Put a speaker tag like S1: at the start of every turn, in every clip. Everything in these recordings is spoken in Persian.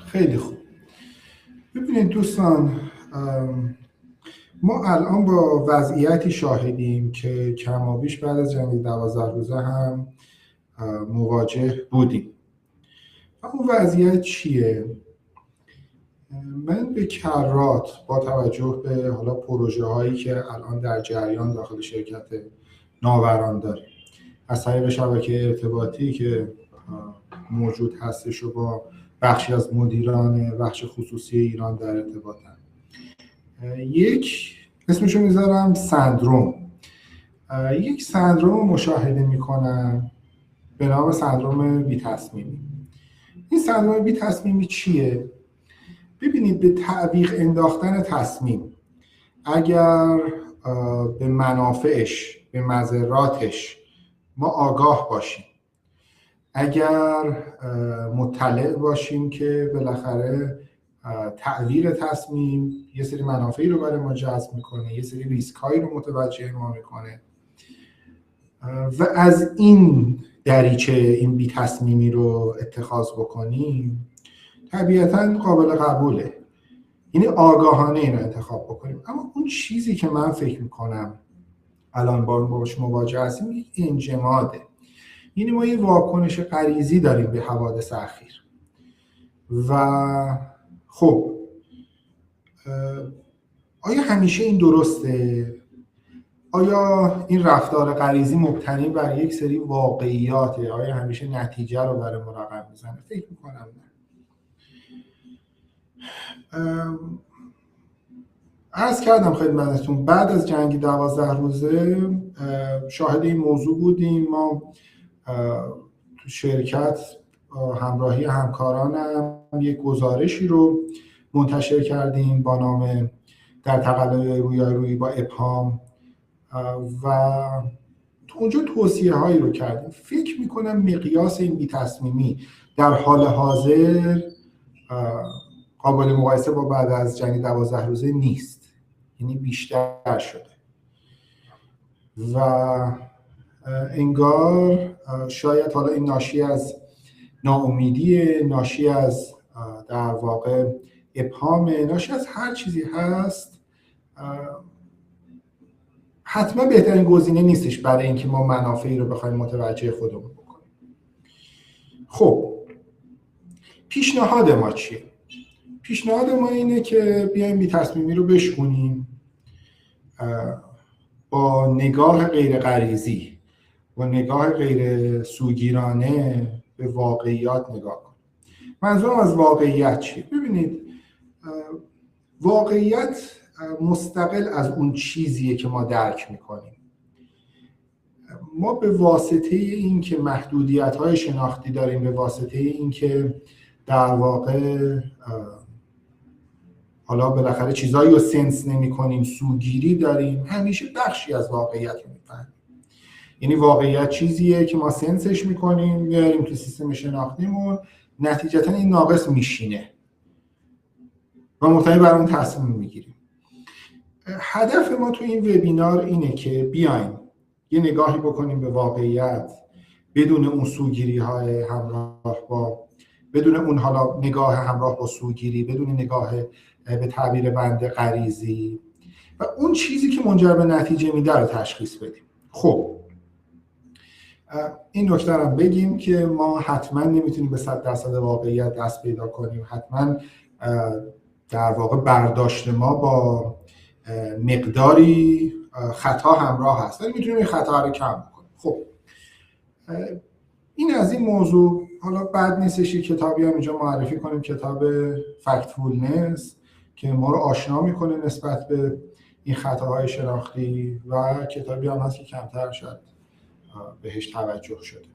S1: خیلی خوب. ببینید دوستان، ما الان با وضعیتی شاهدیم که کمابیش بعد از جنگ 12 روزه هم مواجه بودیم. اون وضعیت چیه؟ من به کرات با توجه به حالا پروژه هایی که الان در جریان داخل شرکت ناوران داره، از طریق شبکه ارتباطی که موجود هستش و با بخشی از مدیران بخش خصوصی ایران در ارتباطن، یک اسمشو میذارم سندروم، یک سندروم مشاهده میکنم به نام سندروم بی تصمیمی. این سندروم بی تصمیمی چیه؟ ببینید، به تعویق انداختن تصمیم اگر به منافعش، به مضراتش ما آگاه باشیم، اگر مطلع باشیم که بالاخره تعویق تصمیم یه سری منافعی رو برای ما جذب میکنه، یه سری ریسک‌هایی رو متوجه ما میکنه و از این دریچه این بی تصمیمی رو اتخاذ بکنیم، طبیعتاً قابل قبوله. یعنی آگاهانه این رو انتخاب بکنیم. اما اون چیزی که من فکر میکنم الان باش مواجه هستیم یک انجماده. یعنی ما یه واکنش غریزی داریم به حوادث اخیر و خب آیا همیشه این درسته؟ آیا این رفتار غریزی مبتنی بر یک سری واقعیاته؟ آیا همیشه نتیجه رو برای ما رقم میزنه؟ فکر میکنم نه. عرض کردم خدمتتون بعد از جنگ 12 روزه شاهد این موضوع بودیم. ما تو شرکت همراهی همکارانم یک گزارشی رو منتشر کردیم با نام در تقلای رویارویی با ابهام و تو اونجا توصیه هایی رو کردیم. فکر میکنم مقیاس این بی‌تصمیمی در حال حاضر قابل مقایسه با بعد از جنگ 12 روزه نیست، یعنی بیشتر شده و انگار شاید حالا این ناشی از ناامیدی، ناشی از در واقع ابهام، ناشی از هر چیزی هست، حتما بهترین گزینه نیستش برای اینکه ما منافعی رو بخوایم متوجه خودمون بکنیم. خب پیشنهاد ما چیه؟ پیشنهاد ما اینه که بیایم بی تصمیمی رو بشکنیم، با نگاه غیر غریزی، با نگاه غیر سوگیرانه به واقعیات نگاه کنیم. منظورم از واقعیت چیه؟ ببینید، واقعیت مستقل از اون چیزیه که ما درک میکنیم. ما به واسطه این که محدودیت‌های شناختی داریم، به واسطه این که در واقع حالا بالاخره چیزایی رو سنس نمی‌کنیم، سوگیری داریم، همیشه بخشی از واقعیت رو می‌فهمیم. یعنی واقعیت چیزیه که ما سنسش می‌کنیم، میاریم تو سیستم شناختیمون، نتیجتاً این ناقص میشینه و مبتنی بر اون تصمیم می‌گیریم. هدف ما تو این وبینار اینه که بیایم یه نگاهی بکنیم به واقعیت بدون اون سوگیری‌های همراه با، بدون اون حالا نگاه همراه با سوگیری، بدون نگاه به تعبیر بنده غریزی، و اون چیزی که منجر به نتیجه میده رو تشخیص بدیم. خب این نکته رو بگیم که ما حتما نمیتونیم به 100% واقعیت دست پیدا کنیم. حتما در واقع برداشت ما با مقداری خطا همراه هست، ولی میتونیم این خطا رو کم کنیم. خب این از این موضوع. حالا بعد نیستش یک کتابی هم اینجا معرفی کنیم، کتاب فکتفولنس، که ما رو آشنا میکنه نسبت به این خطاهای شناختی، و کتابی هم هست که کمتر شد بهش توجه شده.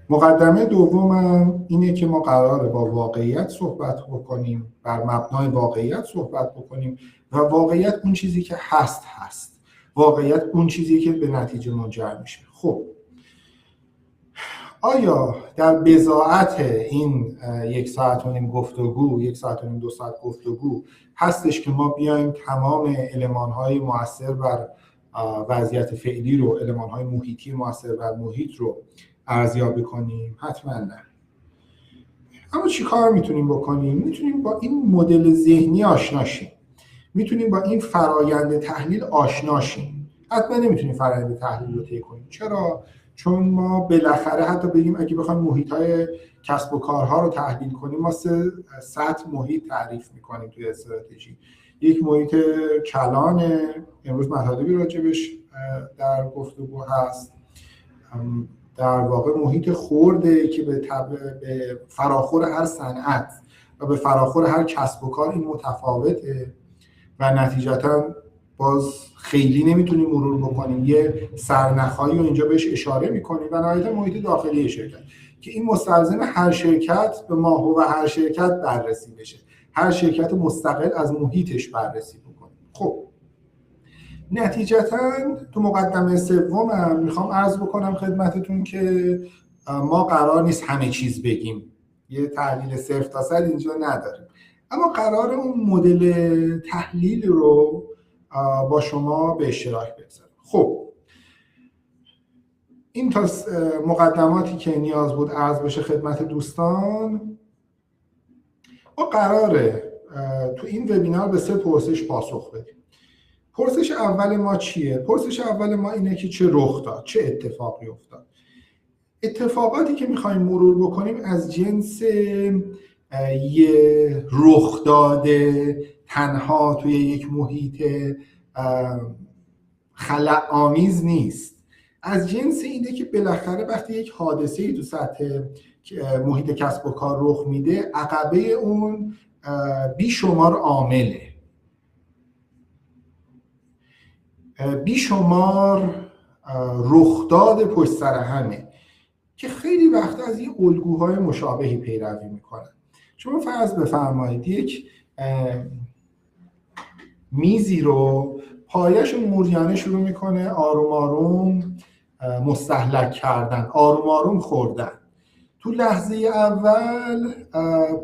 S1: مقدمه دومم اینه که ما قراره با واقعیت صحبت بکنیم، بر مبنای واقعیت صحبت بکنیم، و واقعیت اون چیزی که هست، واقعیت اون چیزی که به نتیجه منجر میشه. خب آیا در بضاعت این 1 ساعت و نیم گفتگو، 1 ساعت و نیم 2 ساعت گفتگو هستش که ما بیایم تمام المان‌های مؤثر بر وضعیت فعلی رو، المان‌های محیطی مؤثر بر محیط رو ارزیابی کنیم؟ حتما نه. اما چی کار میتونیم بکنیم؟ میتونیم با این مدل ذهنی آشنا شیم، میتونیم با این فرایند تحلیل آشنا شیم. حتما نمیتونیم فرایند تحلیل رو طی کنیم. چرا؟ چون ما بالاخره حتی بگیم اگه بخوایم محیط‌های کسب و کارها رو تحلیل کنیم، ما 3 سطح محیط تعریف میکنیم توی استراتژی. یک محیط کلانه، امروز مطالبی راجبش در گفتگو هست. در واقع محیط خرده که به فراخور هر صنعت و به فراخور هر کسب و کار این متفاوته و نتیجتا باز خیلی نمیتونیم مرور بکنیم. یه سرنخایی رو اینجا بهش اشاره میکنیم و نهایتا محیط داخلی شرکت که این مستلزم هر شرکت به ماهو و هر شرکت بررسی بشه، هر شرکت مستقل از محیطش بررسی بکنه. خب نتیجتا تو مقدمه سومم میخوام عرض بکنم خدمتتون که ما قرار نیست همه چیز بگیم، یه تحلیل صفر تا صد اینجا نداریم، اما قرار اون مدل تحلیل رو با شما به اشتراک بگذارم. خب این تا مقدماتی که نیاز بود عرض بشه خدمت دوستان. ما قراره تو این وبینار به 3 پرسش پاسخ بدیم. پرسش اول ما چیه؟ پرسش اول ما اینه که چه رخ داد، چه اتفاقی افتاد. اتفاقاتی که میخوایم مرور بکنیم از جنس یه رخ داده تنها توی یک محیط خلأ آمیز نیست، از جنس اینه که بالاخره وقتی یک حادثه‌ای تو سطح محیط کسب و کار رخ میده، عقبه اون بیشمار عامله، بیشمار رخداد پشت سر همه که خیلی وقت از این الگوهای مشابهی پیروی میکنن. شما فرض بفرمایید یک میزی رو پایش موریانه شروع میکنه آروم آروم مستهلک کردن، آروم آروم خوردن. تو لحظه اول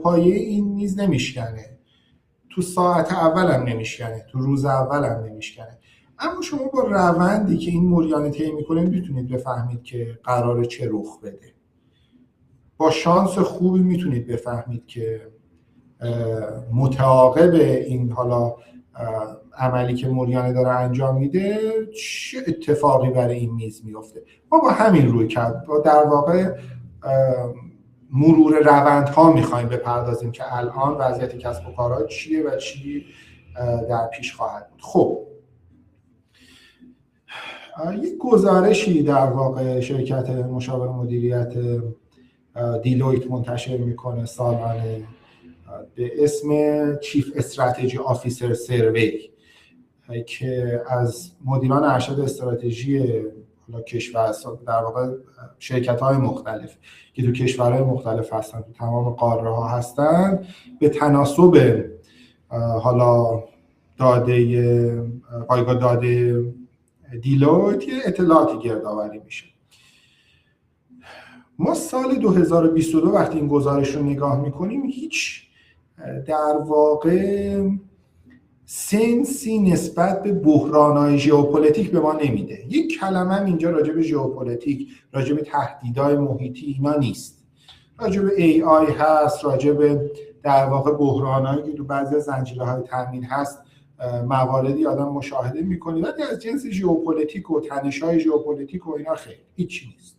S1: پایه این میز نمیشکنه، تو ساعت اول هم نمیشکنه، تو روز اول هم نمیشکنه، اما شما با روندی که این موریانه طی میکنه میتونید بفهمید که قراره چه رخ بده. با شانس خوبی میتونید بفهمید که متعاقب این حالا عملی که موریانه داره انجام میده چه اتفاقی برای این میز میفته. ما با همین روی کرد با در واقع مرور روندها میخوایم بپردازیم که الان وضعیت کسب و کارها چیه و چی در پیش خواهد بود. خب یک گزارشی در واقع شرکت مشاور مدیریت دیلویت منتشر میکنه سالانه به اسم چیف استراتژی آفیسر سروی که از مدیران ارشد استراتژی کشور، در واقع شرکت‌های مختلف که تو کشورهای مختلف هستن، تو تمام قاره‌ها هستن، به تناسب حالا پایگاه داده دیلویت اطلاعاتی گردآوری میشه. ما سال 2022 وقتی این گزارش رو نگاه میکنیم هیچ در واقع سنسی نسبت به بحران‌های ژئوپلیتیک به ما نمیده. یک کلمه هم اینجا راجع به ژئوپلیتیک، راجع به تهدیدهای محیطی اینا نیست. راجع به AI هست، راجع به در واقع بحران‌هایی که تو بعضی از زنجیره‌های تامین هست مواردی آدم مشاهده می‌کنه، ولی از جنس ژئوپلیتیک و تنش‌های ژئوپلیتیک و اینا خیلی هیچی نیست.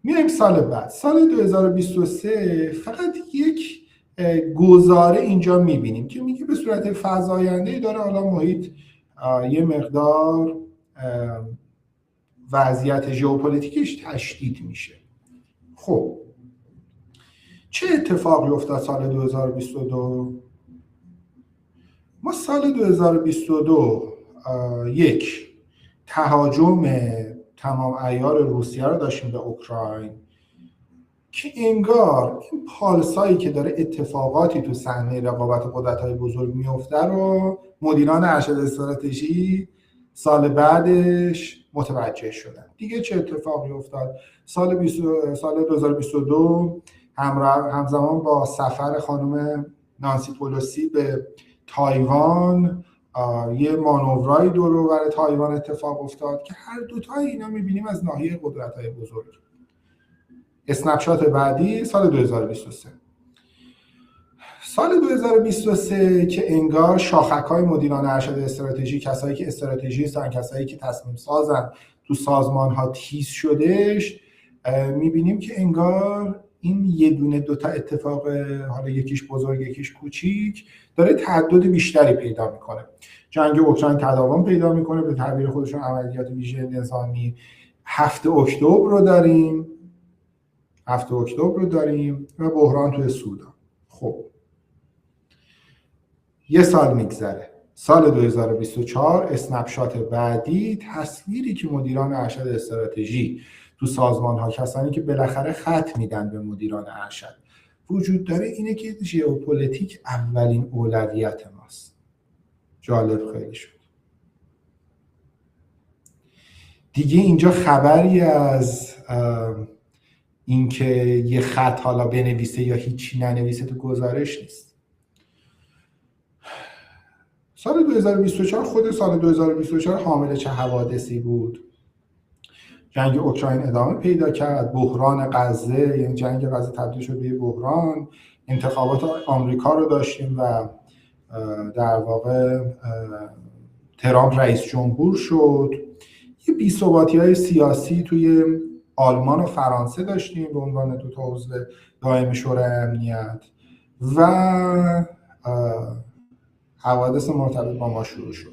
S1: میایم سال بعد، سال 2023 فقط یک گزاره اینجا میبینیم که میگه به صورت فزاینده‌ای داره حالا محیط یه مقدار وضعیت ژئوپلیتیکش تشدید میشه. خب چه اتفاقی افتاد سال 2022؟ ما سال 2022 یک تهاجم تمام عیار روسیه رو داشتیم به اوکراین که انگار این پالسایی که داره اتفاقاتی تو صحنه رقابت قدرت‌های بزرگ میفته رو مدیران ارشد استراتژی سال بعدش متوجه شدن. دیگه چه اتفاقی افتاد؟ سال 2022 همزمان با سفر خانم نانسی پلوسی به تایوان یه مانورای دور و بر تایوان اتفاق افتاد که هر دوتای اینا میبینیم از ناحیه قدرت‌های بزرگ. اسنپشات بعدی سال 2023. سال 2023 که انگار شاخک‌های مدیران ارشد استراتژی، کسایی که استراتژیستن، کسایی که تصمیم سازن تو سازمان‌ها تیز شدش، می‌بینیم که انگار این یه دونه دوتا اتفاق، حالا یکیش بزرگ یکیش کوچیک، داره تعدد بیشتری پیدا میکنه. جنگ اوکراین تداوم پیدا میکنه، به تعبیر خودشون عملیات ویژه نظامی. 7 اکتبر رو داریم و بحران توی سودان. خب یه سال میگذره، سال 2024 اسنپشات بعدی، تصویری که مدیران ارشد استراتژی تو سازمان ها، کسانی که بالاخره خط میدن به مدیران ارشد، وجود داره اینه که ژئوپلیتیک اولین اولویت ماست. جالب خیلی شد. دیگه اینجا خبری از اینکه یه خط حالا بنویسه یا هیچی ننویسه تو گزارش نیست. سال 2024 خود سال 2024 حامل چه حوادثی بود؟ جنگ اوکراین ادامه پیدا کرد، بحران غزه، یعنی جنگ غزه تبدیل شد به بحران، انتخابات آمریکا رو داشتیم و در واقع ترامپ رئیس جمهور شد. یه بی‌ثباتی‌های سیاسی توی آلمان و فرانسه داشتیم به عنوان دو تا عضو دائم شورای امنیت و حوادث مرتبط با ما شروع شد.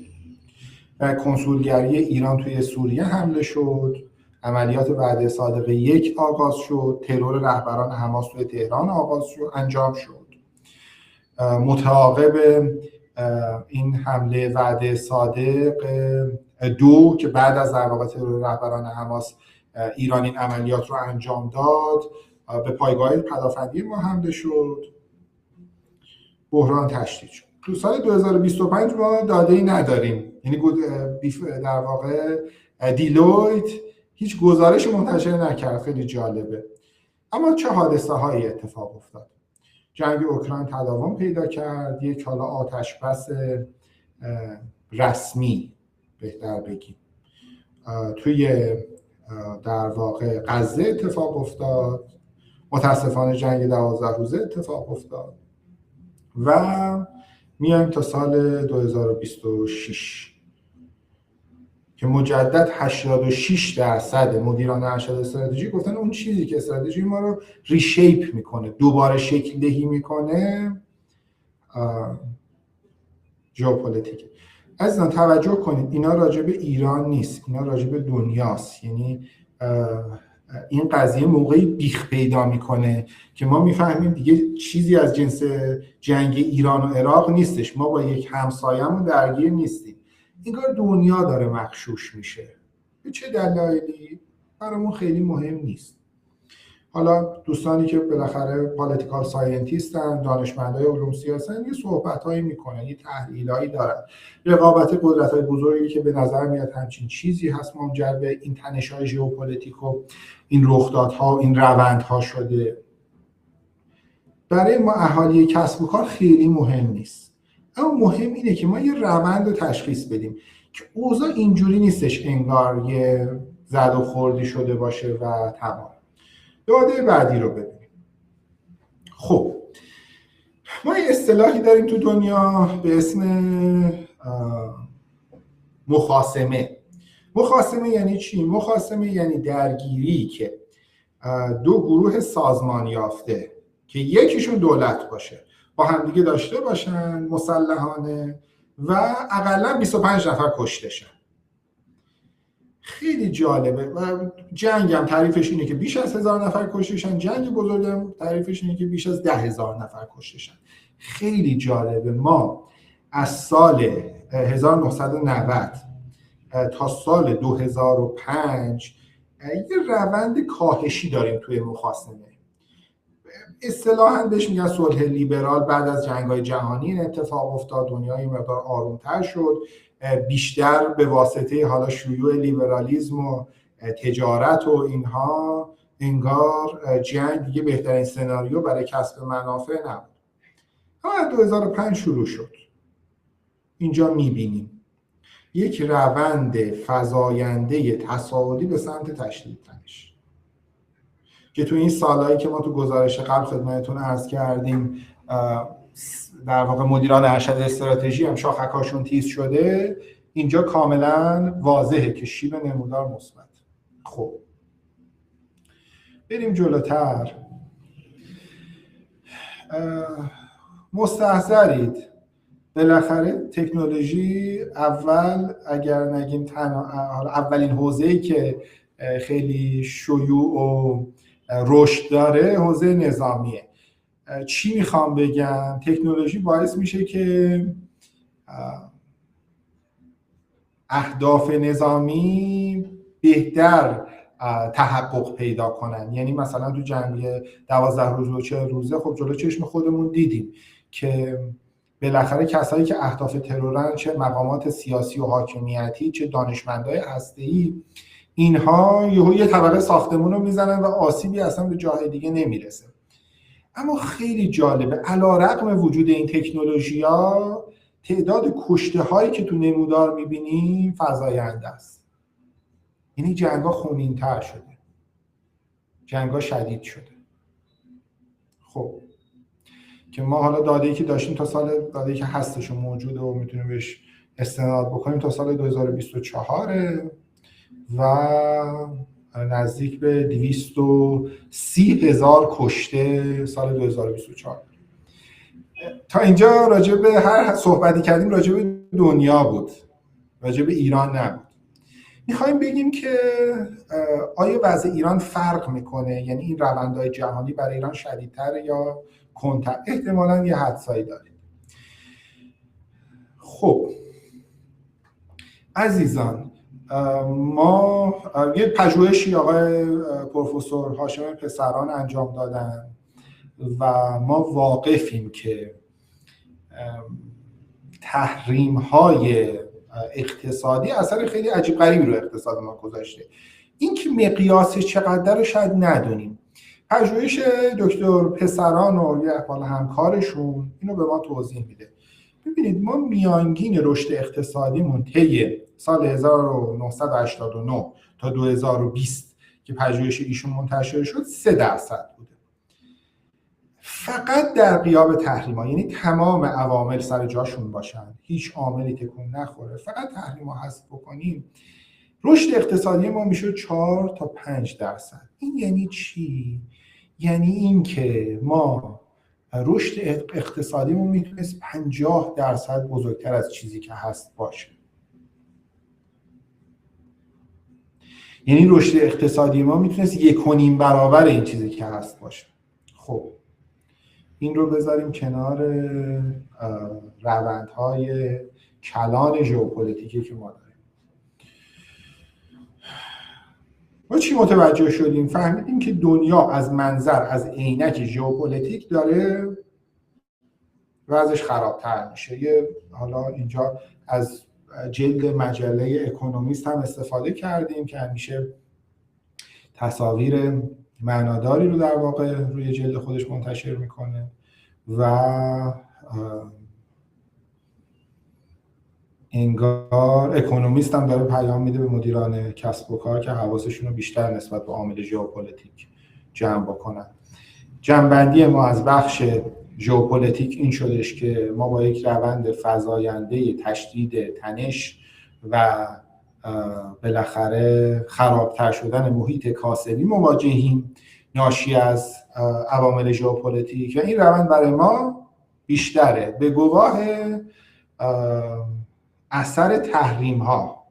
S1: کنسولگری ایران توی سوریه حمله شد، عملیات وعده صادقه 1 آغاز شد، ترور رهبران حماس توی تهران انجام شد. متعاقب این حمله وعده صادق 2 که بعد از در واقع ترور رهبران حماس ایران این عملیات رو انجام داد، به پایگاه پدافندی ما حمله شد، بحران تشدید شد. تو سال 2025 ما داده‌ای نداریم، یعنی در واقع دیلویت هیچ گزارش منتشر نکرد. خیلی جالبه. اما چه حادثه هایی اتفاق افتاد؟ جنگ اوکراین تداوم پیدا کرد، یک حالا آتش بس رسمی بهتر بگیم توی در واقع غزه اتفاق افتاد، متاسفانه جنگ 12 روزه اتفاق افتاد و میایم تا سال 2026 که مجدد 86% مدیران ارشد استراتژی گفتن اون چیزی که استراتژی ما رو ریشیپ میکنه، دوباره شکل دهی میکنه، ژئوپلیتیک. عزیزان توجه کنید، اینا راجع به ایران نیست، اینا راجع به دنیاست. یعنی این قضیه موقعی بیخ پیدا میکنه که ما میفهمیم دیگه چیزی از جنس جنگ ایران و عراق نیستش، ما با یک همسایه‌مون درگیر نیستیم. انگار دنیا داره مغشوش میشه. به چه دلایلی برامون خیلی مهم نیست. حالا دوستانی که بالاخره پالیتیکال ساینتیستن، دانشمندای علوم سیاسی، یه صحبتایی میکنن، یه تحلیلایی دارن، رقابت قدرت‌های بزرگی که به نظر میاد همچین چیزی هست منجر به این تنش‌های ژئوپلیتیک و این رخدادها، این روندها شده. برای ما اهالی کسب و کار خیلی مهم نیست، اما مهم اینه که ما یه روند رو تشخیص بدیم که اوضاع اینجوری نیستش انگار یه زد و خوردی شده باشه و تمام. داده بعدی رو ببینیم. خب ما یه اصطلاحی داریم تو دنیا به اسم مخاصمه. مخاصمه یعنی چی؟ مخاصمه یعنی درگیری که دو گروه سازمان یافته که یکیشون دولت باشه با همدیگه داشته باشن مسلحانه و اقلا 25 نفر کشته شن. خیلی جالبه. و جنگ هم تعریفش اینه که بیش از 1000 نفر کشته شن، جنگ بزرگ هم تعریفش اینه که بیش از 10,000 نفر کشته شن. خیلی جالبه. ما از سال 1990 تا سال 2005 یه روند کاهشی داریم توی مخاصمه. اصطلاحاً بهش میگن صلح لیبرال. بعد از جنگ‌های جهانی این اتفاق افتاد، دنیا یه مقدار آرومتر شد، بیشتر به واسطه حالا شیوع لیبرالیسم و تجارت و اینها انگار جنگ دیگه بهترین سناریو برای کسب منافع نبود. اما 2005 شروع شد. اینجا میبینیم یک روند فزاینده تصاعدی به سمت تشدید تنش. که تو این سالهایی که ما تو گزارش قبل خدمتتون عرض کردیم در واقع مدیران ارشد استراتژی هم شاخک‌هاشون تیز شده، اینجا کاملا واضحه که شیب نمودار مثبت. خب بریم جلوتر. مستحضرید بالاخره تکنولوژی اگر نگیم اولین حوزه‌ای که خیلی شیوع و رشد داره حوزه نظامیه. چی میخوام بگم؟ تکنولوژی باعث میشه که اهداف نظامی بهتر تحقق پیدا کنن. یعنی مثلا تو جنگ 12 روز و 40 روزه خب جلو چشم خودمون دیدیم که بالاخره کسایی که اهداف ترورن، چه مقامات سیاسی و حاکمیتی چه دانشمندای هسته‌ای، اینها یه طبقه ساختمون رو میزنن و آسیبی اصلا به جای دیگه نمیرسه. اما خیلی جالبه علیرغم وجود این تکنولوژی‌ها تعداد کشته هایی که تو نمودار میبینیم فزاینده است. یعنی جنگ‌ها خونین‌تر شده، جنگ‌ها شدید شده. خب که ما حالا داده‌ای که داشتیم تا داده‌ای که هستش و موجوده و میتونیم بهش استناد بکنیم تا سال 2024 و نزدیک به 230,000 کشته سال 2024. تا اینجا راجع به هر صحبتی کردیم راجع به دنیا بود، راجع به ایران نبود. میخوایم بگیم که آیا وضع ایران فرق میکنه؟ یعنی این روندهای جهانی برای ایران شدیدتر یا کندتر؟ احتمالاً یه حدسایی داریم. خب عزیزان، ما یه پژوهشی آقای پروفسور هاشم پسران انجام دادن و ما واقفیم که تحریم‌های اقتصادی اثر خیلی عجیب غریبی رو اقتصاد ما گذاشته. این که مقیاسش چقدر رو شاید ندونیم. پژوهش دکتر پسران و یه اقبال همکارشون اینو به ما توضیح میده. ببینید ما میانگین رشد اقتصادیمون طی سال 1989 تا 2020 که پژوهش ایشون منتشر شد 3% بوده. فقط در غیاب تحریم‌ها، یعنی تمام عوامل سر جاشون باشن، هیچ عاملی تکون نخوره، فقط تحریم‌ها حذف بکنیم، رشد اقتصادی ما میشه 4 تا 5%. این یعنی چی؟ یعنی این که ما رشد اقتصادیمون میتونست 50% بزرگتر از چیزی که هست باشه. یعنی رشد اقتصادی ما میتونست 1.5 برابر این چیزی که هست باشه. خب این رو بذاریم کنار روندهای کلان ژئوپلیتیکی که ما داریم. ما چی متوجه شدیم؟ فهمیدیم که دنیا از منظر از عینک ژئوپلیتیک داره وضعش خرابتر میشه. حالا اینجا از جلد مجله اکونومیست هم استفاده کردیم که همیشه تصاویر معناداری رو در واقع روی جلد خودش منتشر میکنه و انگار اکونومیست هم داره پیام میده به مدیران کسب و کار که حواسشون رو بیشتر نسبت به عامل ژئوپلیتیک جمع بکنن. جمع‌بندی ما از بخش ژئوپلیتیک این شدش که ما با یک روند فزاینده تشدید تنش و بالاخره خرابتر شدن محیط کاسبی مواجهیم ناشی از عوامل ژئوپلیتیک و این روند برای ما بیشتره به گواه اثر تحریم ها.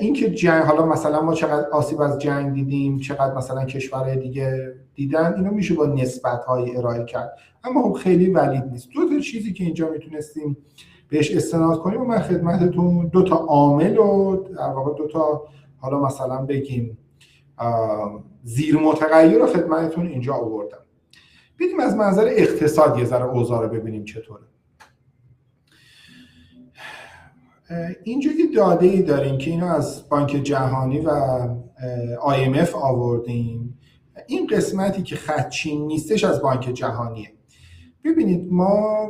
S1: این که جنگ، حالا مثلا ما چقدر آسیب از جنگ دیدیم، چقدر مثلا کشورهای دیگه دیدن، اینو میشه با نسبت های ارائه کرد، اما خب خیلی ولید نیست. دو تا چیزی که اینجا میتونستیم بهش استناد کنیم و من خدمتتون دو تا عامل و در واقع دو تا حالا مثلا بگیم زیر متغیر رو خدمتتون اینجا آوردم. بریم از منظر اقتصاد یه ذره اوضاع رو ببینیم چطوره. اینجا یه داده‌ای داریم که اینو از بانک جهانی و IMF آوردیم. این قسمتی که خدچین نیستش از بانک جهانیه. ببینید ما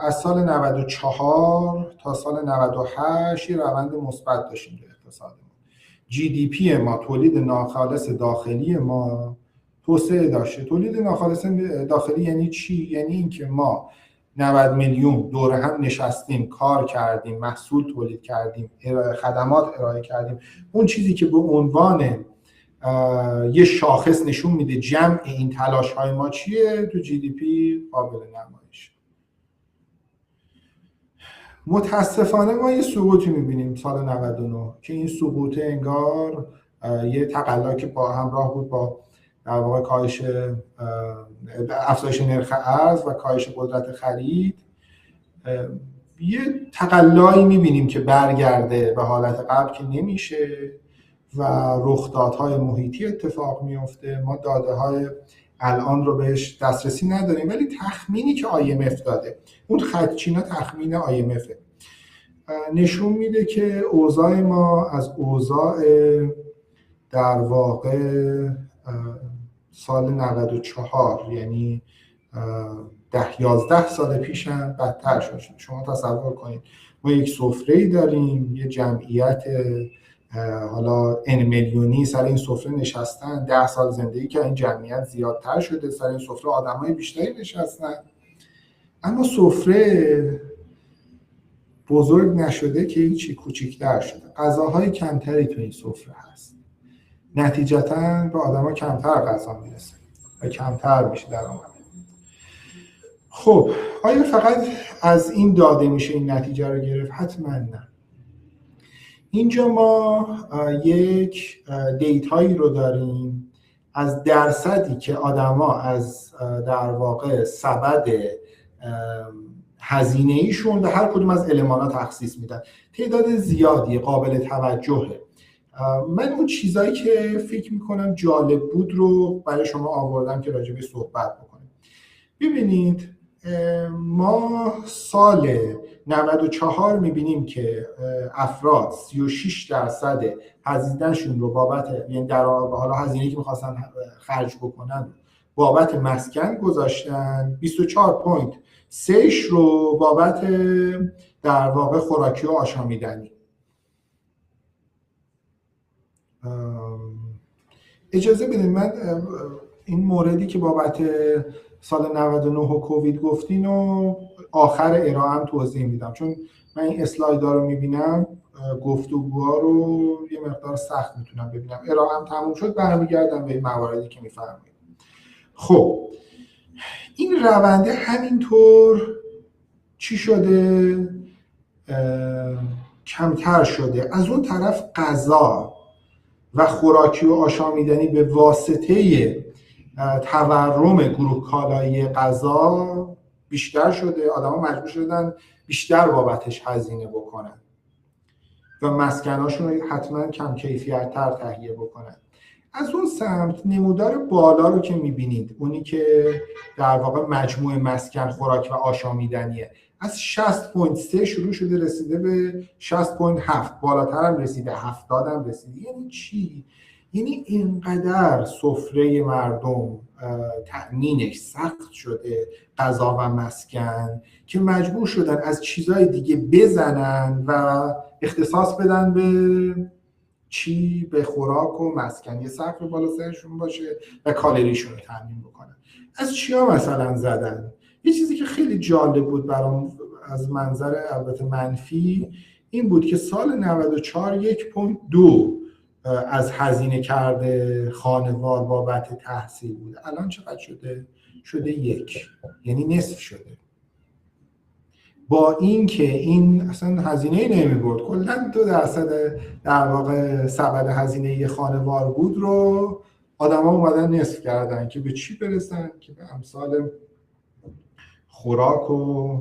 S1: از سال 94 تا سال 98 یه روند مثبت داشتیم در اقتصادمون. GDP ما، تولید ناخالص داخلی ما توسعه داشته. تولید ناخالص داخلی یعنی چی؟ یعنی اینکه ما 90 میلیون دور هم نشستیم، کار کردیم، محصول تولید کردیم، خدمات ارائه کردیم. اون چیزی که به عنوان یه شاخص نشون میده جمع این تلاش های ما چیه، تو جی دی پی قابل نمایش. متاسفانه ما یه سقوطی میبینیم سال 99 که این سقوط انگار یه تقلا که با همراه بود با در واقع کاهش افزایش نرخ ارز و کاهش قدرت خرید، یه تقلایی میبینیم که برگرده به حالت قبل که نمیشه و رخدادهای محیطی اتفاق میفته. ما داده های الان رو بهش دسترسی نداریم، ولی تخمینی که IMF داده، اون خدچینا تخمین IMF نشون میده که اوضاع ما از اوضاع در واقع سال 94 یعنی 10-11 سال پیش هم بدتر شد. شما تصور کنید ما یک سفره‌ای داریم، یه جمعیت حالا n میلیونی سر این سفره نشستن، 10 سال زندگی که این جمعیت زیادتر شده، سر این سفره آدمای بیشتری نشستن، اما سفره بزرگ نشده که هیچی، کوچیک‌تر شده. غذاهای کمتری تو این سفره هست، نتیجتاً به آدما کمتر غذا میرسه و کمتر میشه درآمد. خب آیا فقط از این داده میشه این نتیجه رو گرفت؟ حتما نه. اینجا ما یک دیتایی رو داریم از درصدی که آدما از در واقع سبد هزینه ایشون به هر کدوم از المان‌ها تخصیص میدن. تعداد زیادی قابل توجهه. من اون چیزایی که فکر میکنم جالب بود رو برای شما آوردم که راجع به صحبت بکنیم. ببینید ما سال 94 میبینیم که افراد 36% هزینه‌شون رو بابت، یعنی در حالا هزینه‌ای که می‌خواستن خرج بکنن بابت مسکن گذاشتن، 24.3 رو بابت در واقع خوراکی و آشامیدنی. اجازه بدید من این موردی که بابت سال 99 و کووید گفتین و آخر ارائه‌ام توضیح میدم، چون من این اسلایدها رو میبینم گفتگوها رو یه مقدار سخت میتونم ببینم. ارائه‌ام تموم شد برمیگردم به این مواردی که میفرمایید. خب این رونده همینطور چی شده؟ کمتر شده. از اون طرف غذا و خوراکی و آشامیدنی به واسطه تورم گروه کالایی غذا بیشتر شده. آدم‌ها مجبور شدن بیشتر بابتش هزینه بکنن و مسکناشون رو حتما کم کیفیت‌تر تهیه بکنن. از اون سمت نمودار بالا رو که می‌بینید، اونی که در واقع مجموع مسکن، خوراک و آشامیدنیه، از 60.3 شروع شده رسیده به 60.7، بالاتر هم رسیده، 70 هم رسیده. یعنی چی؟ یعنی اینقدر سفره مردم تأمینش سخت شده، غذا و مسکن، که مجبور شدن از چیزهای دیگه بزنن و اختصاص بدن به چی؟ به خوراک و مسکن، یه سقف بالا سرشون باشه و کالریشون رو تامین بکنن. از چیا مثلا زدن؟ یه چیزی که خیلی جالب بود برام از منظر البته منفی این بود که سال 94 1.2 از هزینه کرده خانوار بابت تحصیل بود. الان چقدر شده؟ شده 1، یعنی نصف شده. با اینکه این اصلا هزینه‌ای نمی‌برد، کلاً 2% در واقع سبد هزینه خانوار بود رو آدم‌ها اومدن نصف کردن که به چی برسن؟ که به امثال خوراک و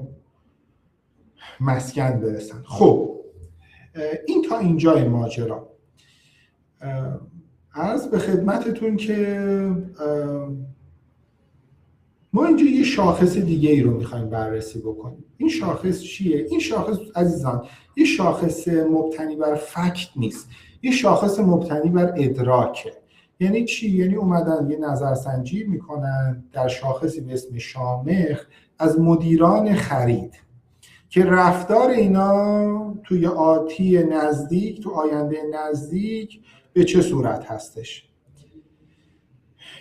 S1: مسکن برسن. خب این تا اینجای ماجرا. عرض به خدمتتون که ما اینجا یه شاخص دیگه ای رو میخوایم بررسی بکنیم. این شاخص چیه؟ این شاخص عزیزان یه شاخص مبتنی بر فکت نیست، یه شاخص مبتنی بر ادراکه. یعنی چی؟ یعنی اومدن یه نظرسنجی میکنن در شاخصی به اسم شامخ از مدیران خرید که رفتار اینا توی آتی نزدیک، تو آینده نزدیک به چه صورت هستش.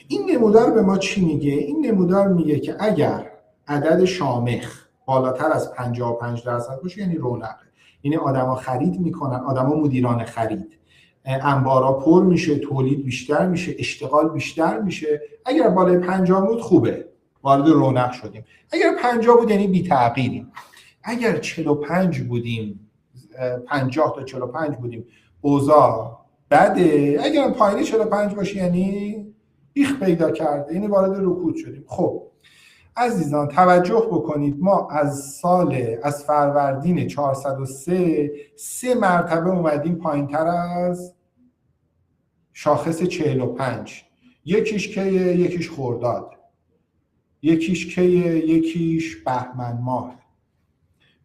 S1: این نمودار به ما چی میگه؟ این نمودار میگه که اگر عدد شامخ بالاتر از 55% باشه یعنی رونقه، یعنی آدما خرید میکنن، آدما مدیران خرید، انبارا پر میشه، تولید بیشتر میشه، اشتغال بیشتر میشه. اگر بالای 50 بود خوبه، وارد رونق شدیم. اگر 50 بود یعنی بی تغییریم. اگر 45 بودیم، 50 تا 45 بودیم، اوضاع بده. اگر پایین 45 باشه یعنی بیخ پیدا کرده، یعنی وارد رکود شدیم. خب عزیزان توجه بکنید، ما از فروردین 403 3 مرتبه اومدیم پایینتر از شاخص 45. یکیش کیه؟ یکیش خرداد، یکیش کیه؟ یکیش بهمن ماه.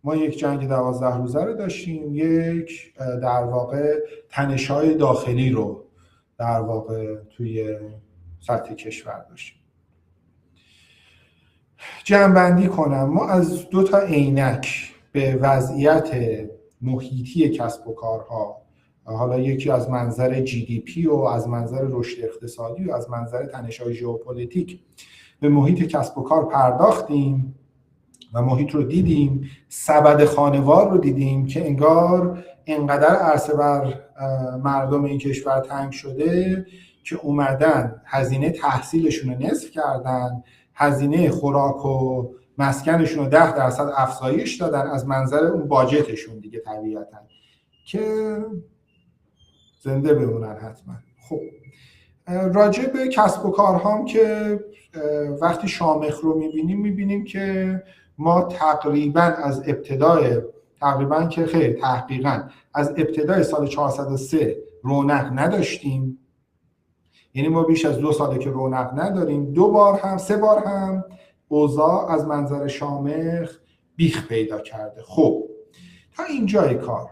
S1: ما یک جنگ 12 روزه رو داشتیم، یک در واقع تنش‌های داخلی رو در واقع توی سطح کشور داشتیم. جمع‌بندی کنم، ما از 2 تا عینک به وضعیت محیطی کسب و کارها، حالا یکی از منظر GDP و از منظر رشد اقتصادی و از منظر تنش‌های ژئوپلیتیک به محیط کسب و کار پرداختیم و محیط رو دیدیم. سبد خانوار رو دیدیم که انگار انقدر عرصه بر مردم این کشور تنگ شده که اومدن هزینه تحصیلشون رو نصف کردن، هزینه خوراک و مسکنشون رو 10% افزایش دادن از منظر اون باجتشون دیگه طبیعتاً، که زنده بمونن حتما. خب راجع به کسب و کارهام که وقتی شامخ رو میبینیم که ما تقریبا از ابتدای تحقیقاً از ابتدای سال 403 رونق نداشتیم، یعنی ما بیش از 2 ساله که رونق نداریم. 3 بار هم اوضاع از منظر شامخ بیخ پیدا کرده. خب تا اینجای کار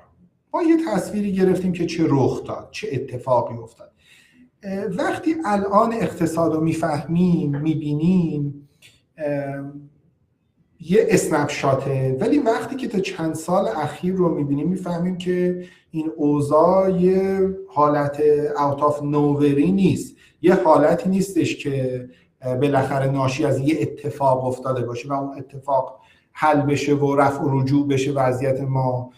S1: ما یه تصویری گرفتیم که چه رخ داد، چه اتفاقی افتاد. وقتی الان اقتصاد رو میبینیم یه اسنپ شاته، ولی وقتی که تا چند سال اخیر رو میبینیم میفهمیم که این اوضاع یه حالت اوت آف نووری نیست، یه حالتی نیستش که بالاخره ناشی از یه اتفاق افتاده باشه و اون اتفاق حل بشه و رفع و رجوع بشه، وضعیت ما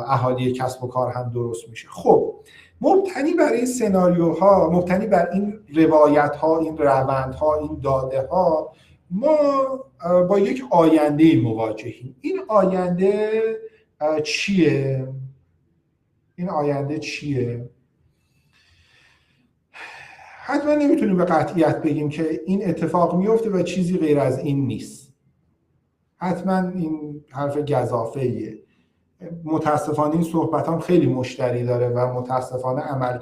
S1: اهالی کسب و کار هم درست میشه. خب مبتنی بر این سناریوها، مبتنی بر این روایت‌ها، این روندها، این داده‌ها، ما با یک آینده مواجهیم. این آینده چیه؟ حتما نمیتونیم به قطعیت بگیم که این اتفاق میفته و چیزی غیر از این نیست. حتما این حرف گزافه‌ایه. متاسفانه این صحبت هم خیلی مشتری داره و متاسفانه عمل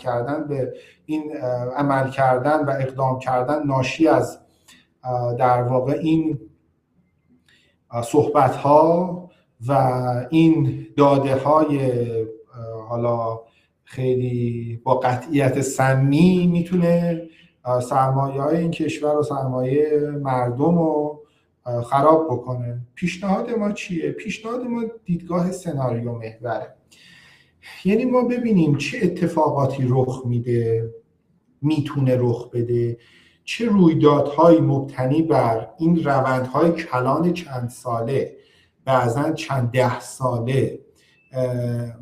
S1: کردن و اقدام کردن ناشی از در واقع این صحبت ها و این داده های حالا خیلی با قطعیت سمی میتونه سرمایه های این کشور و سرمایه مردم رو خراب بکنه. پیشنهاد ما چیه؟ پیشنهاد ما دیدگاه سناریو محوره، یعنی ما ببینیم چه اتفاقاتی رخ میده، میتونه رخ بده، چه رویدادهایی مبتنی بر این روندهای کلان چند ساله، بعضن چند 10 ساله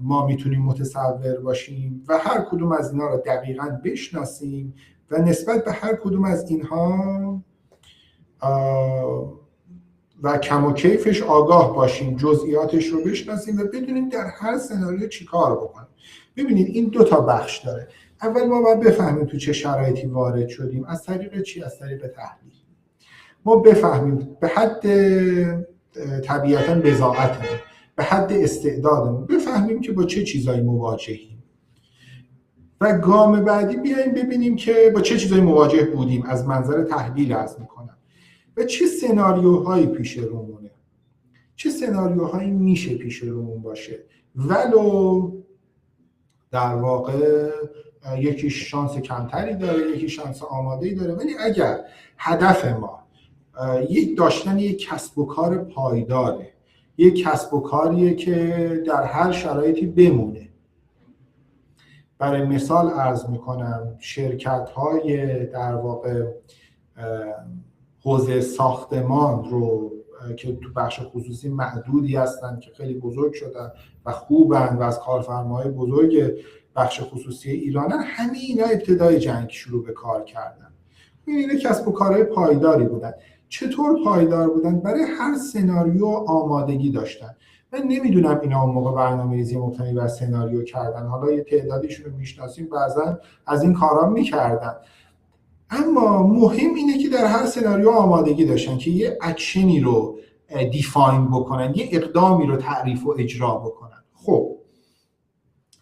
S1: ما میتونیم متصور باشیم و هر کدوم از اینا رو دقیقاً بشناسیم و نسبت به هر کدوم از اینها و کم و کیفش آگاه باشیم، جزئیاتش رو بشناسیم و بدونیم در هر سناریو چی کار بکنیم. ببینید این 2 تا بخش داره. اول ما باید بفهمیم تو چه شرایطی وارد شدیم. از طریق چی؟ از طریق تحلیل. ما بفهمیم به حد طبیعتاً بضاعتمون، به حد استعدادمون، بفهمیم که با چه چیزایی مواجهیم و گام بعدی بیایم ببینیم که با چه چیزایی مواجه بودیم از منظر تحلیل عرض میکنم و چه سناریوهایی پیش رومونه، چه سناریوهایی میشه پیش رومون باشه، ولو در واقع یکیش شانس کمتری داره، یکی شانس آماده‌ای داره، ولی اگر هدف ما داشتن یک کسب و کار پایداره، یک کسب و کاریه که در هر شرایطی بمونه. برای مثال عرض میکنم شرکت‌های در واقع حوزه ساختمان رو که تو بخش خصوصی معدودی هستن که خیلی بزرگ شدن و خوبن و از کارفرماهای بزرگ بخش خصوصی ایرانن، همه اینا ابتدای جنگ شروع به کار کردن. این کسب و کارهای پایداری بودن. چطور پایدار بودن؟ برای هر سناریو آمادگی داشتن. من نمیدونم اینا اون موقع برنامه‌ریزی مبتنی بر سناریو کردن، حالا یه تعدادیشون رو میشناسیم، بعضا از این کارا میکردن، اما مهم اینه که در هر سناریو آمادگی داشتن که یه اکشنی رو دیفاین بکنن، یه اقدامی رو تعریف و اجرا بکنن. خب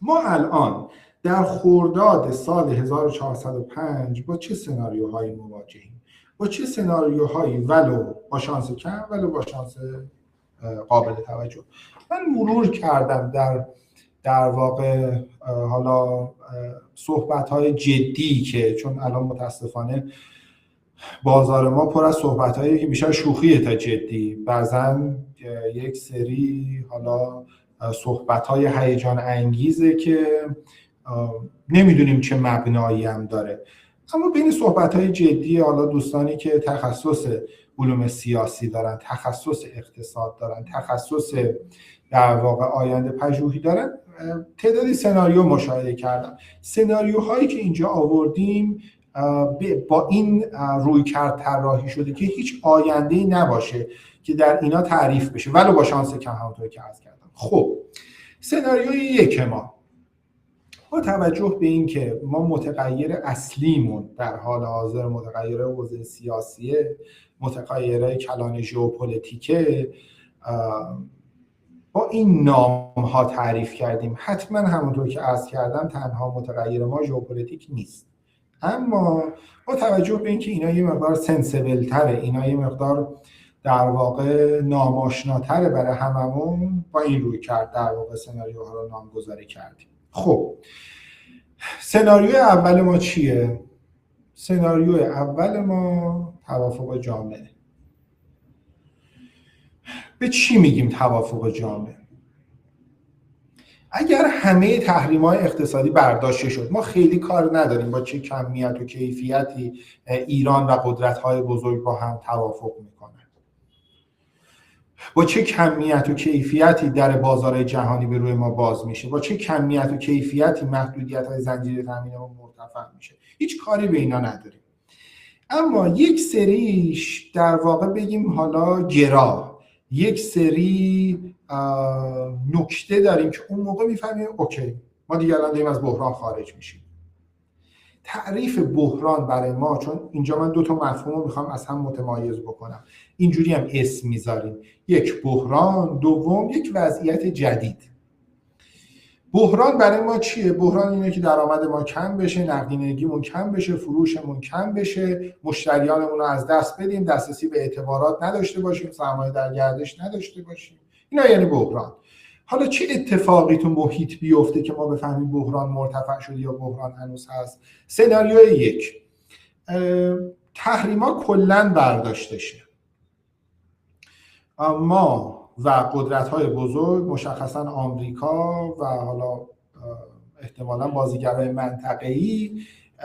S1: ما الان در خرداد سال 1405 با چه سناریوهایی مواجهیم؟ با چه سناریوهایی ولو با شانس کم ولو با شانس قابل توجه؟ من مرور کردم در واقع حالا صحبت‌های جدی که چون الان متاسفانه بازار ما پر از صحبت‌هایی که بیشتر شوخیه تا جدی، بعضن یک سری حالا صحبت‌های هیجان انگیزه که نمیدونیم چه مبنایی هم داره، اما بین صحبت‌های جدی حالا دوستانی که تخصص علوم سیاسی دارن، تخصص اقتصاد دارن، تخصص در واقع آینده پژوهی دارن، تعدادی سناریو مشاهده کردم. سناریوهایی که اینجا آوردیم با این رویکرد طراحی شده که هیچ آینده‌ای نباشه که در اینا تعریف بشه ولو با شانس کم، همونطور که عرض کردم. خب سناریوی یک ما با توجه به این که ما متغیر اصلیمون در حال حاضر متغیر حوزه سیاسیه، متغیر کلان ژئوپلیتیکه، با این نام ها تعریف کردیم. حتما همونطور که عرض کردم تنها متغیر ما ژئوپلیتیک نیست، اما با توجه به اینکه اینا یه مقدار سنسیبل تره، اینا یه مقدار در واقع ناماشناتره برای هممون، با این روی کرد در واقع سناریوها رو نامگذاری کردیم. خب سناریوی اول ما چیه؟ سناریوی اول ما توافق جامعه. به چی میگیم توافق جامعه؟ اگر همه تحریم‌های اقتصادی برداشته شد، ما خیلی کار نداریم با چه کمیت و کیفیتی ایران و قدرت‌های بزرگ با هم توافق میکنن، با چه کمیت و کیفیتی در بازار جهانی به روی ما باز میشه، با چه کمیت و کیفیتی محدودیت‌های زنجیره تامین ما مرتفع میشه. هیچ کاری به اینا نداریم. اما یک سریش در واقع بگیم حالا یک سری نکته داریم که اون موقع میفهمیم اوکی ما دیگه الان داریم از بحران خارج میشیم. تعریف بحران برای ما، چون اینجا من دو تا مفهوم رو میخوام از هم متمایز بکنم، اینجوری هم اسم میذاریم: یک بحران، دوم یک وضعیت جدید. بحران برای ما چیه؟ بحران اینه که درآمد ما کم بشه، نقدینگیمون کم بشه، فروشمون کم بشه، مشتریانمون رو از دست بدیم، دسترسی به اعتبارات نداشته باشیم، سرمایه در گردش نداشته باشیم. اینا یعنی بحران. حالا چه اتفاقی تو محیط بیفته که ما بفهمیم بحران مرتفع شده یا بحران هنوز هست؟ سناریوی یک، تحریما کلاً برداشته شه. ما و قدرت‌های بزرگ، مشخصاً آمریکا و حالا احتمالاً بازیگرای منطقه‌ای،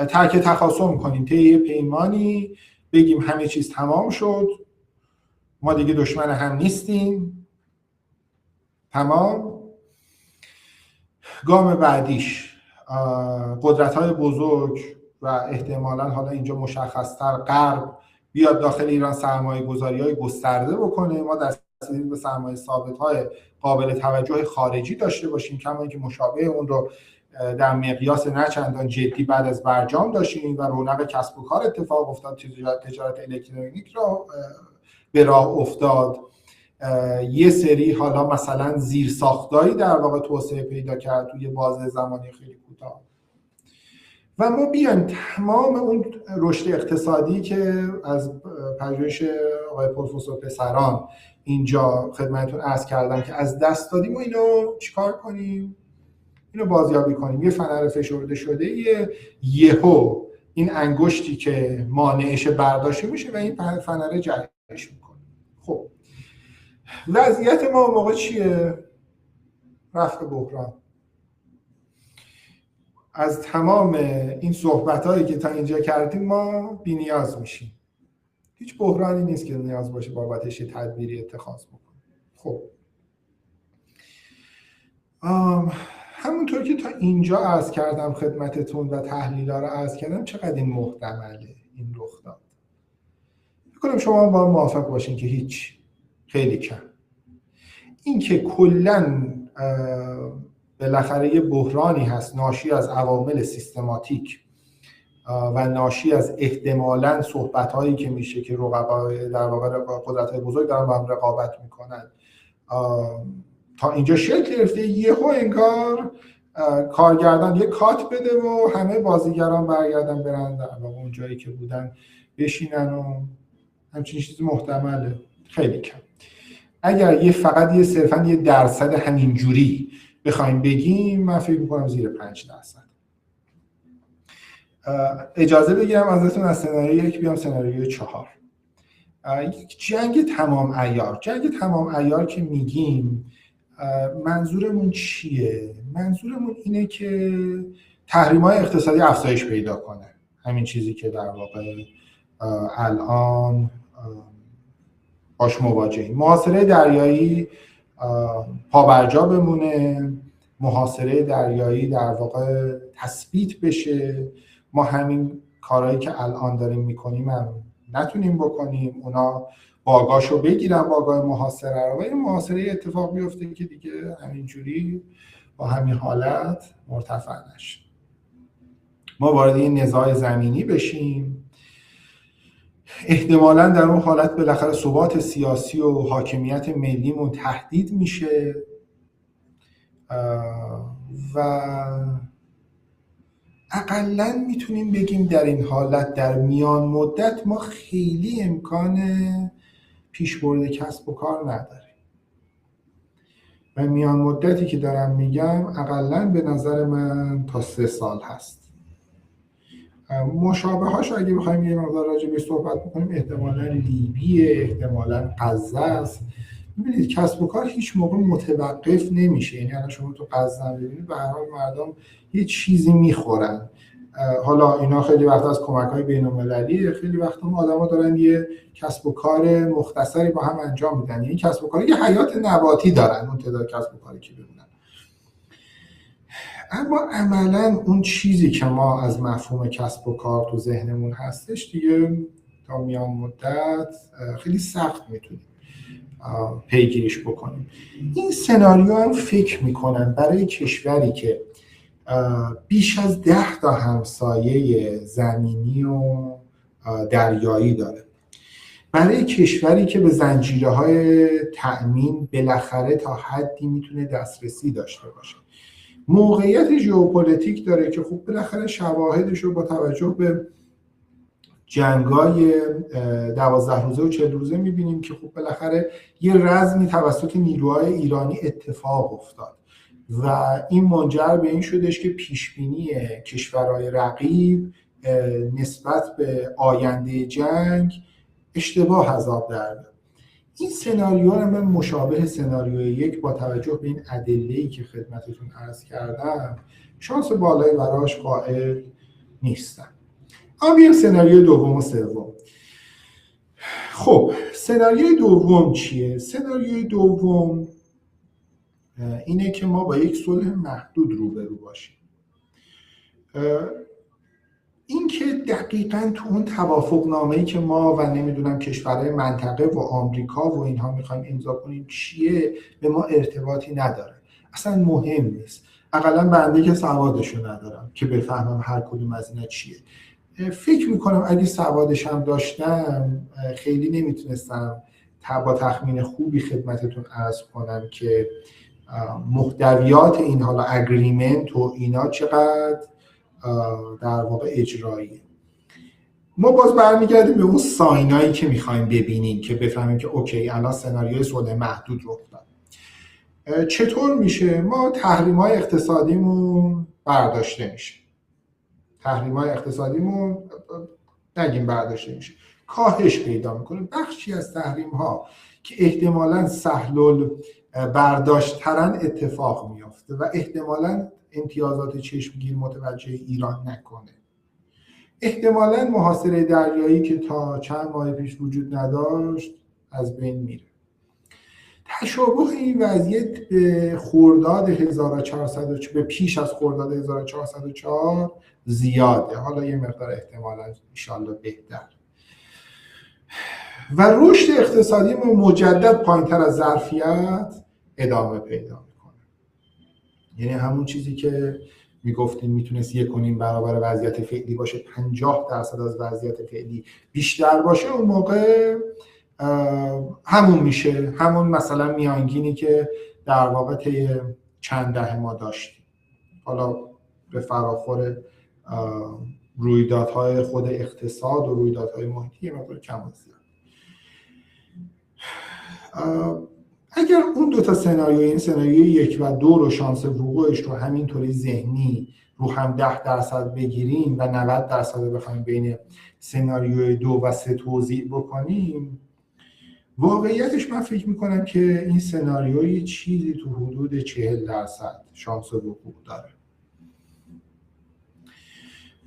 S1: ترک تخاصم کنیم، طی پیمانی بگیم همه چیز تمام شد، ما دیگه دشمن هم نیستیم، تمام. گام بعدیش قدرت‌های بزرگ و احتمالاً حالا اینجا مشخص‌تر غرب بیاد داخل ایران سرمایه‌گذاری‌های گسترده بکنه، ما دسترسی به سرمایه ثابت‌های قابل توجه خارجی داشته باشیم، کما اینکه مشابه اون رو در مقیاس نه چندان جدی بعد از برجام داشتیم و رونق کسب و کار اتفاق افتاد، تجارت الکترونیک را به راه افتاد، یه سری حالا مثلا زیرساختایی در واقع توسعه پیدا کرد توی بازه زمانی خیلی کوتاه، و ما بیایم تمام اون رشد اقتصادی که از پژوهش آقای پروفسور پسران اینجا خدمتتون عرض کردم که از دست دادیم و اینو چیکار کنیم؟ اینو بازیابی کنیم. یه فنر فشرده شده یهو این انگشتی که مانعش برداشته میشه و این فنر جریش میکنه. خب وضعیت ما موقع چیه؟ رفع بحران. از تمام این صحبت‌هایی که تا اینجا کردیم ما بی‌نیاز میشیم. هیچ بحرانی نیست که نیاز باشه بابتش تدبیری اتخاذ بکنیم. خب همونطور که تا اینجا عرض کردم خدمتتون و تحلیل‌ها رو عرض کردم، چقدر این محتمله این رخ داد؟ می‌کنم شما با موافق باشین که هیچ، خیلی کم. این که کلاً بالاخره یه بحرانی هست ناشی از عوامل سیستماتیک و ناشی از احتمالاً صحبت‌هایی که میشه که رقبا در واقع قدرت‌های بزرگ دارن با هم رقابت میکنن تا اینجا شکل گرفته، یهو انگار کارگردان یه کات بده و همه بازیگران برگردن برن در واقع اون جایی که بودن بشینن و همچین چیزی محتمله. خیلی کم. اگر فقط صرفاً یه درصد همینجوری بخوایم بگیم، من فکر می‌کنم زیر 5%. اجازه بگیرم ازتون از سناریوی 1 بیام سناریوی 4. جنگ تمام عیار. جنگ تمام عیار که میگیم منظورمون چیه؟ منظورمون اینه که تحریم‌های اقتصادی افزایش پیدا کنه. همین چیزی که در واقع الان باش مواجهیم. محاصره دریایی پابرجا بمونه، محاصره دریایی در واقع تثبیت بشه، ما همین کارهایی که الان داریم میکنیم هم نتونیم بکنیم، اونا باگاشو بگیرن، باگای محاصره رو، و این محاصره اتفاق بیفته که دیگه همینجوری با همین حالت مرتفع نشه، ما وارد یه نزاع زمینی بشیم. احتمالاً در اون حالت بالاخره ثبات سیاسی و حاکمیت ملیمون تهدید میشه و اقلاً میتونیم بگیم در این حالت در میان مدت ما خیلی امکان پیشبرد کسب و کار نداریم و میان مدتی که دارم میگم اقلاً به نظر من تا 3 سال هست. مشابه‌هاش اگه بخوایم یه مقدار راجع بهش صحبت بکنیم، احتمالاً لیبیه، احتمالاً غزه است. ببینید کسب و کار هیچ موقع متوقف نمیشه، یعنی الان شما تو غزه ببینید به هر حال مردم یه چیزی میخورن، حالا اینا خیلی وقت از کمک‌های بین‌المللیه، خیلی وقت هم آدم‌ها دارن یه کسب و کار مختصری با هم انجام میدن، یعنی کسب و کار یه حیات نباتی دارن اون تعداد کسب و کاری که ببینن. اما عملاً اون چیزی که ما از مفهوم کسب و کار تو ذهنمون هستش دیگه تا میان مدت خیلی سخت میتونیم پیگیریش بکنیم. این سناریو هم فکر میکنن برای کشوری که بیش از 10 تا همسایه زمینی و دریایی داره، برای کشوری که به زنجیره‌های تأمین بالاخره تا حدی میتونه دسترسی داشته باشه، موقعیت ژئوپلیتیک داره که خب بالاخره شواهدش رو با توجه به جنگای 12 روزه و 40 روزه میبینیم که خب بالاخره یه رزمی توسط نیروهای ایرانی اتفاق افتاد و این منجر به این شدش که پیشبینی کشورهای رقیب نسبت به آینده جنگ اشتباه از آب در بیاد. این سناریو رو من مشابه سناریوی 1 با توجه به این ادله‌ای که خدمتتون عرض کردم شانس بالایی براش قائل نیستم. اما بیایم سناریوی دوم و سوم. خب سناریوی دوم چیه؟ سناریوی دوم اینه که ما با یک صلح محدود روبرو باشیم. این که دقیقاً تو اون توافقنامه‌ای که ما و نمیدونم کشورهای منطقه و آمریکا و اینها میخوایم امضا کنیم چیه به ما ارتباطی نداره، اصلا مهم نیست. اقلاً بنده که سوادشو ندارم که بفهمم هر کدوم از اینا چیه. فکر میکنم اگه سوادش هم داشتم خیلی نمیتونستم با تخمین خوبی خدمتتون عرض کنم که محتویات این حالا اگریمنت و اینا چقدر در واقع اجراییه. ما باز برمیگردیم به اون ساینایی که میخوایم ببینیم که بفهمیم که اوکی الان سناریوی صلح محدود رخ داد. چطور میشه؟ ما تحریم‌های اقتصادیمون برداشته میشه. تحریم‌های اقتصادیمون نگیم برداشته میشه، کاهش پیدا میکنه. بخشی از تحریم‌ها که احتمالاً سهل برداشت ترن اتفاق میفته و احتمالاً امتیازات چشمگیر متوجه ایران نکنه. احتمالاً محاصره دریایی که تا چند ماه پیش وجود نداشت از بین میره. تشابه این وضعیت به خرداد 1400 به پیش از خرداد 1404 زیاده، حالا یه مقدار احتمالاً انشالله بهتر. و رشد اقتصادی ما مجدد پایین‌تر از ظرفیت ادامه پیدا میکنه. یعنی همون چیزی که میگفتیم میتونست 1.5 برابر وضعیت فعلی باشه، 50% از وضعیت فعلی بیشتر باشه، اون موقع همون میشه، همون مثلا میانگینی که در واقع طی چند دهه ما داشتیم. حالا به فراخور رویدادهای خود اقتصاد و رویدادهای محیطی مقدار کم و زیاد. اگر اون دو تا سناریو، این سناریوی 1 و 2 رو شانس وقوعش رو همینطوری ذهنی رو هم 10% بگیریم و 90% رو بخوایم بین سناریوی 2 و 3 توزیع بکنیم، واقعیتش من فکر میکنم که این سناریوی چیزی تو حدود 40% شانس وقوع داره.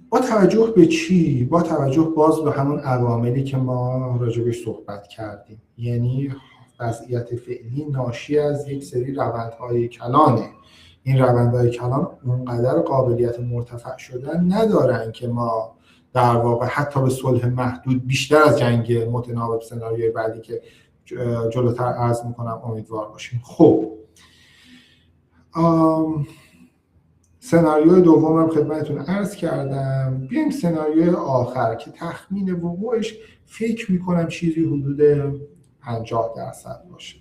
S1: با توجه به چی؟ با توجه باز به همون عواملی که ما راجبش صحبت کردیم. یعنی وضعیت فعلی ناشی از یک سری روندهای کلانه. این روندهای کلان اونقدر قابلیت مرتفع شدن ندارن که ما در واقع حتی به صلح محدود بیشتر از جنگ متناوب سناریوی بعدی که جلوتر عرض میکنم امیدوار باشیم. خب سناریوی دوم رو خدمتتون عرض کردم. بیایم سناریوی آخر که تخمین وقوعش فکر میکنم چیزی حدود 50% باشه.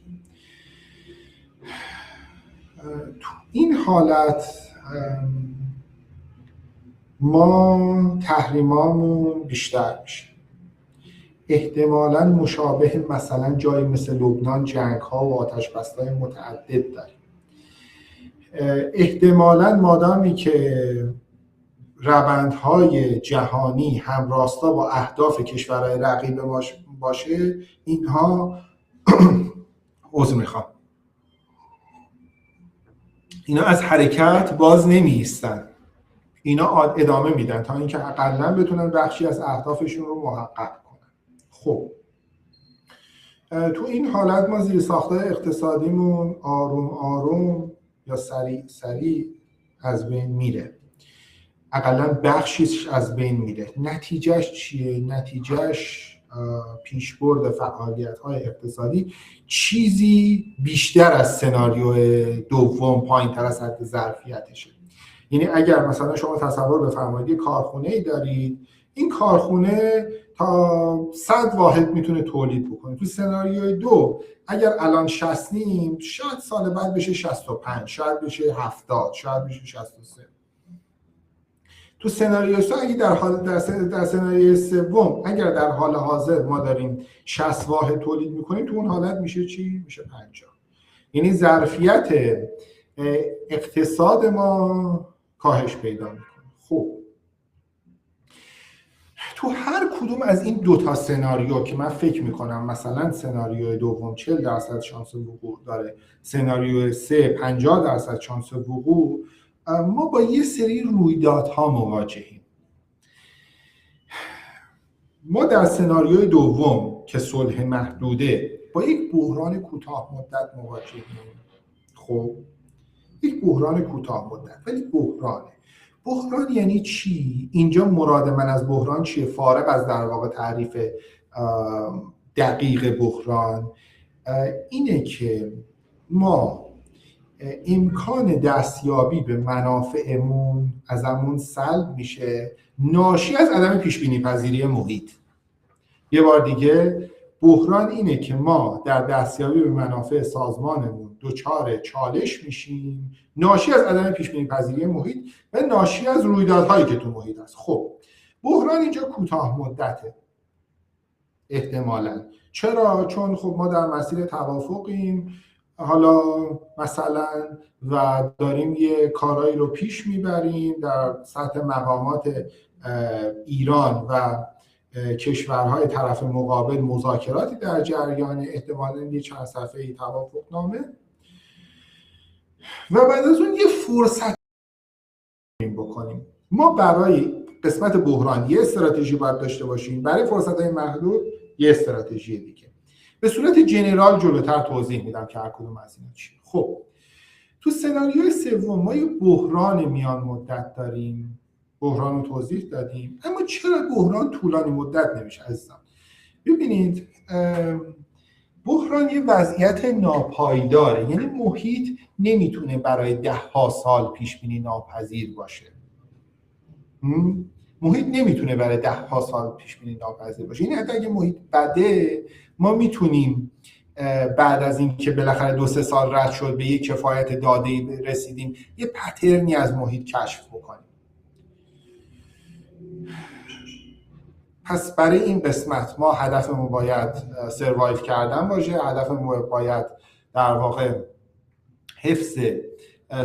S1: تو این حالت ما تحریمامون بیشتر میشه، احتمالاً مشابه مثلا جایی مثل لبنان جنگ‌ها و آتش‌بس‌های متعدد داریم. احتمالاً مادامی که روندهای جهانی همراستا با اهداف کشورهای رقیب باشه، اینها اینا از حرکت باز نمی‌ایستن، اینا ادامه میدن تا اینکه حداقل بتونن بخشی از اهدافشون رو محقق کنن. خب تو این حالت ما زیرساخت‌های اقتصادیمون آروم آروم یا سریع از بین میره، حداقل بخشیش از بین میره. نتیجهش چیه؟ نتیجهش پیشبرد فعالیت‌های اقتصادی چیزی بیشتر از سناریو دوم پایین‌تر از حد ظرفیتشه. یعنی اگر مثلا شما تصور بفرمایید یک کارخونه‌ای دارید، این کارخونه تا 100 واحد میتونه تولید بکنه. تو سناریوی 2 اگر الان 60 شاید سال بعد بشه 65، شاید بشه 70، شاید بشه 63. تو سناریوی 3 اگه در سناریوی سوم اگر در حال حاضر ما داریم 60 واحد تولید میکنیم، تو اون حالت میشه چی؟ میشه 50. یعنی ظرفیت اقتصاد ما کاهش پیدا میکنه. خب تو هر کدوم از این دو تا سناریو که من فکر میکنم مثلا سناریوی دوم 40% شانس وقوع داره، سناریوی 3 50% شانس وقوع، ما با یه سری رویدادها مواجهیم. ما در سناریوی دوم که صلح محدوده با یک بحران کوتاه مدت مواجهیم. خب یک بحران کوتاه مدت، ولی بحران یعنی چی؟ اینجا مراد من از بحران چیه؟ فارغ از در واقع تعریف دقیق بحران، اینه که ما امکان دستیابی به منافعمون ازمون سلب میشه ناشی از عدم پیشبینی پذیری محیط. یه بار دیگه، بحران اینه که ما در دستیابی به منافع سازمانمون دچار چالش میشیم ناشی از عدم پیشبینی پذیری محیط و ناشی از رویدادهایی که تو محیط هست. خب بحران اینجا کوتاه مدته احتمالاً. چرا؟ چون خب ما در مسیر توافقیم حالا مثلا و داریم یه کارایی رو پیش میبریم در سطح مقامات ایران و کشورهای طرف مقابل، مذاکراتی در جریان، احتمالاً یه چند صفحه‌ای توافقنامه، و بعد از اون یه فرصت بکنیم. ما برای قسمت بحران یه استراتژی باید داشته باشیم، برای فرصت‌های محدود یه استراتژی دیگه. به صورت جنرال جلوتر توضیح میدم که هر کدوم از اینا چیه. خب تو سناریوی سوم ما یه بحران میان مدت داریم، بحران رو توضیح دادیم، اما چرا بحران طولانی مدت نمیشه عزیزان؟ ببینید بحران یه وضعیت ناپایداره، یعنی محیط نمیتونه برای 10 سال پیش بینی ناپذیر باشه. محیط نمیتونه برای 10 سال پیش بینی ناپذیر باشه. یعنی حتی اگه محیط بده، ما میتونیم بعد از این که بالاخره 2-3 سال رد شد به یک کفایت داده‌ای رسیدیم، یه پترنی از محیط کشف بکنیم. پس برای این قسمت ما هدفمون باید سروایو کردن باشه، هدفمون باید در واقع حفظ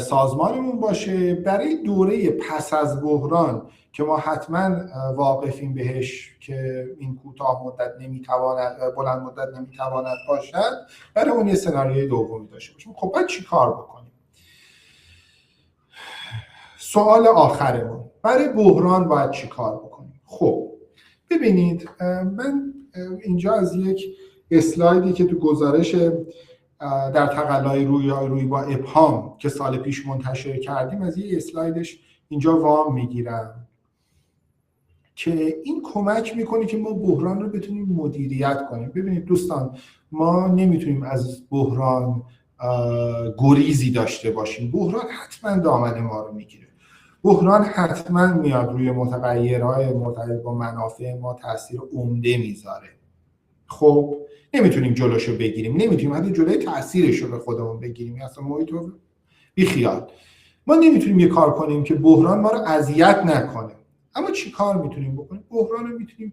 S1: سازمانمون باشه. برای دوره پس از بحران که ما حتما واقفیم بهش که این کوتاه مدت نمیتواند، بلند مدت نمیتواند باشد، برای اون یه سناریوی دومی داشته باشیم. خب باید چی کار بکنیم؟ سوال آخرمون، برای بحران باید چی کار بکنیم؟ خب ببینید، من اینجا از یک اسلایدی که تو گزارش در تقلای روی با ابهام که سال پیش منتشر کردیم، از یه اسلایدش اینجا وام میگیرم که این کمک میکنه که ما بحران رو بتونیم مدیریت کنیم. ببینید دوستان، ما نمیتونیم از بحران گریزی داشته باشیم. بحران حتما دامن ما رو میگیره. بحران حتما میاد روی متغیرهای مرتبط با منافع ما تاثیر عمده میذاره. خب نمیتونیم جلوشو بگیریم، نمیتونیم حتی جلوی تاثیرش رو به خودمون بگیریم، اصلا محیط رو بیخیال. ما نمیتونیم یه کار کنیم که بحران ما رو اذیت نکنه. اما چی کار میتونیم بکنیم؟ بحران رو میتونیم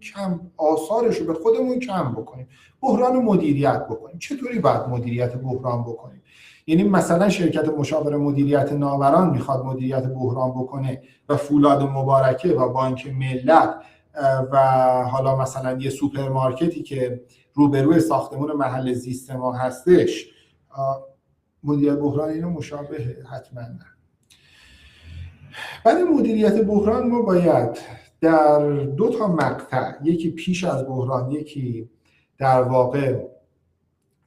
S1: آثارش رو به خودمون کم بکنیم. بحران رو مدیریت بکنیم. چطوری باید مدیریت بحران بکنیم؟ یعنی مثلا شرکت مشاور مدیریت ناوران میخواد مدیریت بحران بکنه و فولاد مبارکه و بانک ملت و حالا مثلا یه سوپرمارکتی که روبروی ساختمان محل زیست ما هستش مدیریت بحران اینو مشابهه؟ حتما نه. برای مدیریت بحران ما باید در 2 مقطع، یکی پیش از بحران، یکی در واقع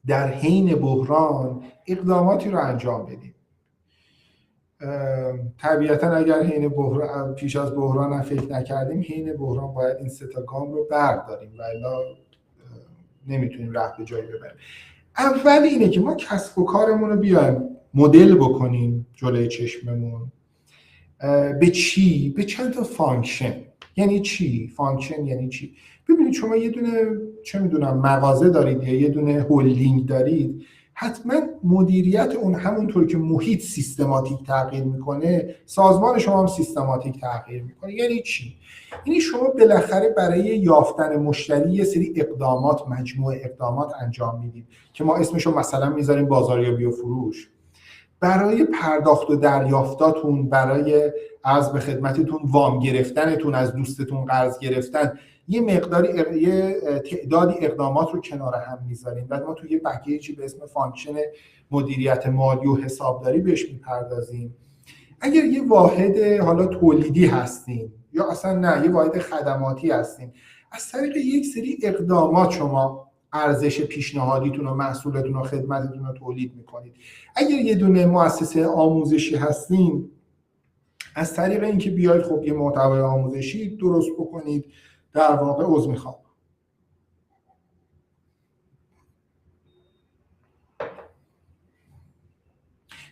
S1: در حین بحران، اقداماتی رو انجام بدیم. طبیعتا اگر حین بحران، پیش از بحران هم فکر نکردیم، حین بحران باید این 3 گام رو برداریم و الا نمیتونیم راه به جایی ببریم. اول اینه که ما کسب و کارمون رو بیایم مدل بکنیم جلوی چشممون. به چی؟ به چند تا فانکشن. یعنی چی؟ فانکشن یعنی چی؟ ببینید شما یه دونه چه میدونم مغازه دارید یا یه دونه هولدینگ دارید، حتما مدیریت اون همونطور که محیط سیستماتیک تغییر میکنه، سازمان شما هم سیستماتیک تغییر میکنه. یعنی چی؟ یعنی شما بالاخره برای یافتن مشتری یه سری اقدامات، مجموعه اقدامات انجام میدید که ما اسمشو مثلا میذاریم بازاریابی و فروش. برای پرداخت و دریافتاتون، برای عرض به خدمتتون وام گرفتنتون، از دوستتون قرض گرفتن، یه مقداری یه تعدادی اقدامات رو کنار هم میذاریم. بعد ما توی یه پکیجی به اسم فانکشن مدیریت مالی و حسابداری بهش میپردازیم. اگر یه واحد حالا تولیدی هستین یا اصلا نه یه واحد خدماتی هستین، از طریق یک سری اقدامات شما ارزش پیشنهادیتون و محصولتون و خدمتتون رو تولید میکنید. اگر یه دونه مؤسسه آموزشی هستین، از طریق اینکه بیاید خب یه محتوای آموزشی درست بکنید، در واقع عذر میخوام،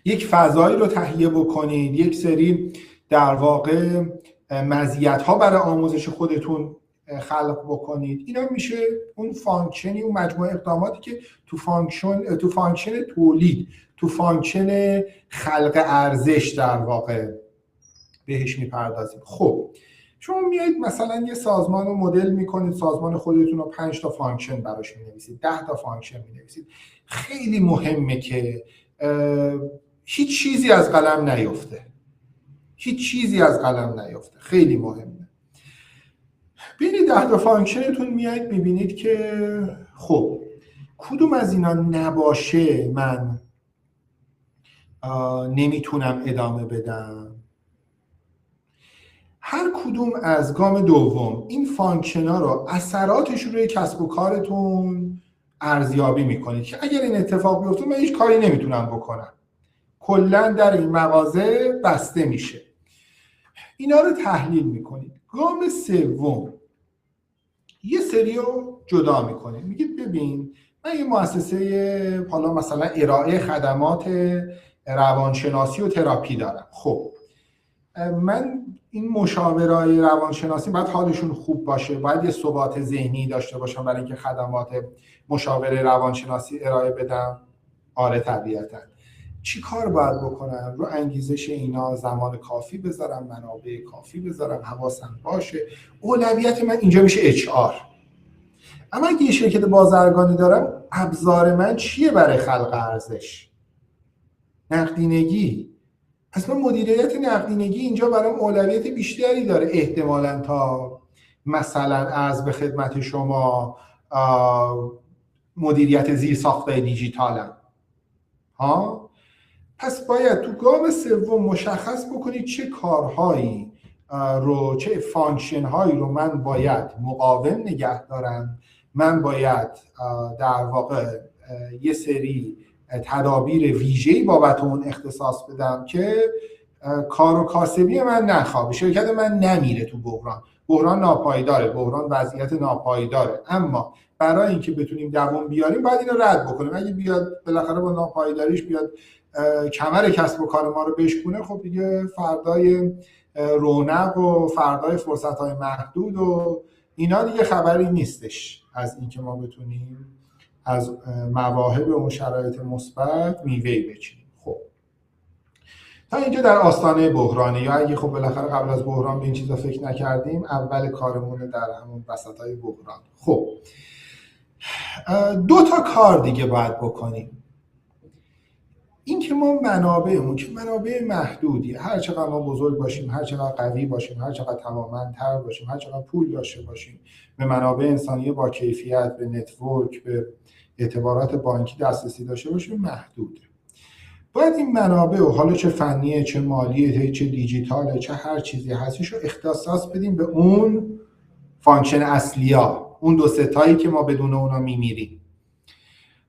S1: یک فضایی رو تهیه بکنید، یک سری در واقع مزیت‌ها برای آموزش خودتون خلق بکنید. اینا میشه اون فانکشنی، اون مجموعه اقداماتی که تو فانکشن تولید، تو فانکشن خلق ارزش در واقع بهش میپردازیم. خب شما میایید مثلا یه سازمان رو مدل میکنید، سازمان خودتون رو 5 تا فانکشن براش مینویسید، 10 تا فانکشن مینویسید. خیلی مهمه که هیچ چیزی از قلم نیفته. هیچ چیزی از قلم نیفته. خیلی مهمه. ببینید 10 تا فانکشنتون میایید میبینید که خب کدوم از اینا نباشه من نمیتونم ادامه بدم. هر کدوم از گام دوم این فانکشن ها رو اثراتش روی کسب و کارتون ارزیابی میکنید که اگر این اتفاق بیفته من هیچ کاری نمیتونم بکنم، کلا در این مغازه بسته میشه. اینا رو تحلیل میکنید. گام سوم یه سری رو جدا میکنید، میگید ببین من یه مؤسسه حالا مثلا ارائه خدمات روانشناسی و تراپی دارم. خب من این مشاورای روانشناسی باید حالشون خوب باشه، باید یه ثبات ذهنی داشته باشم برای اینکه خدمات مشاوره روانشناسی ارائه بدم. آره طبیعتاً. چی کار باید بکنم؟ رو انگیزش اینا زمان کافی بذارم، منابع کافی بذارم، حواسم باشه. اولویت من اینجا میشه HR. اما اگه یه شرکت بازرگانی دارم، ابزار من چیه برای خلق ارزش؟ نقدینگی. پس من مدیریت نقدینگی اینجا برام اولویت بیشتری داره احتمالاً تا مثلا از به خدمت شما مدیریت زیرساخت‌های دیجیتالم. ها؟ پس باید تو گام سوم مشخص بکنید چه کارهایی رو، چه فانکشن هایی رو من باید مقاوم نگه دارم، من باید در واقع یه سری تدابیر ویژه‌ای بابت اون اختصاص بدم که کار و کاسبی من نخوابه، شرکت من نمیره تو بحران ناپایداره، بحران وضعیت ناپایداره، اما برای اینکه بتونیم دوام بیاریم باید اینو رد بکنیم. اگه بیاد بالاخره با ناپایداریش بیاد کمر کسب و کار ما رو بشکونه، خب دیگه فردای رونق و فردای فرصت‌های محدود و اینا دیگه خبری نیستش از اینکه ما بتونیم از مواهب اون شرایط مثبت میوه‌ای بچینیم. خب تا اینجا در آستانه بحرانه، یا اگه خب بالاخره قبل از بحران به این چیزا فکر نکردیم، اول کارمونه در همون وسطای بحران. خب 2 تا کار دیگه باید بکنیم. این که ما منابعمون که منابع محدودیه، هر چقدر ما بزرگ باشیم، هر چقدر قوی باشیم، هر چقدر توانمندتر باشیم، هر چقدر پول داشته باشیم، به منابع انسانی با کیفیت، به نتورک، به اعتبارات بانکی دسترسی داشته باشیم، محدوده. باید این منابع و حالا چه فنیه، چه مالیه، چه دیجیتاله، چه هر چیزی هستش رو اختصاص بدیم به اون فانکشن اصلیا، اون 2 ستایی که ما بدون اونا میمیریم.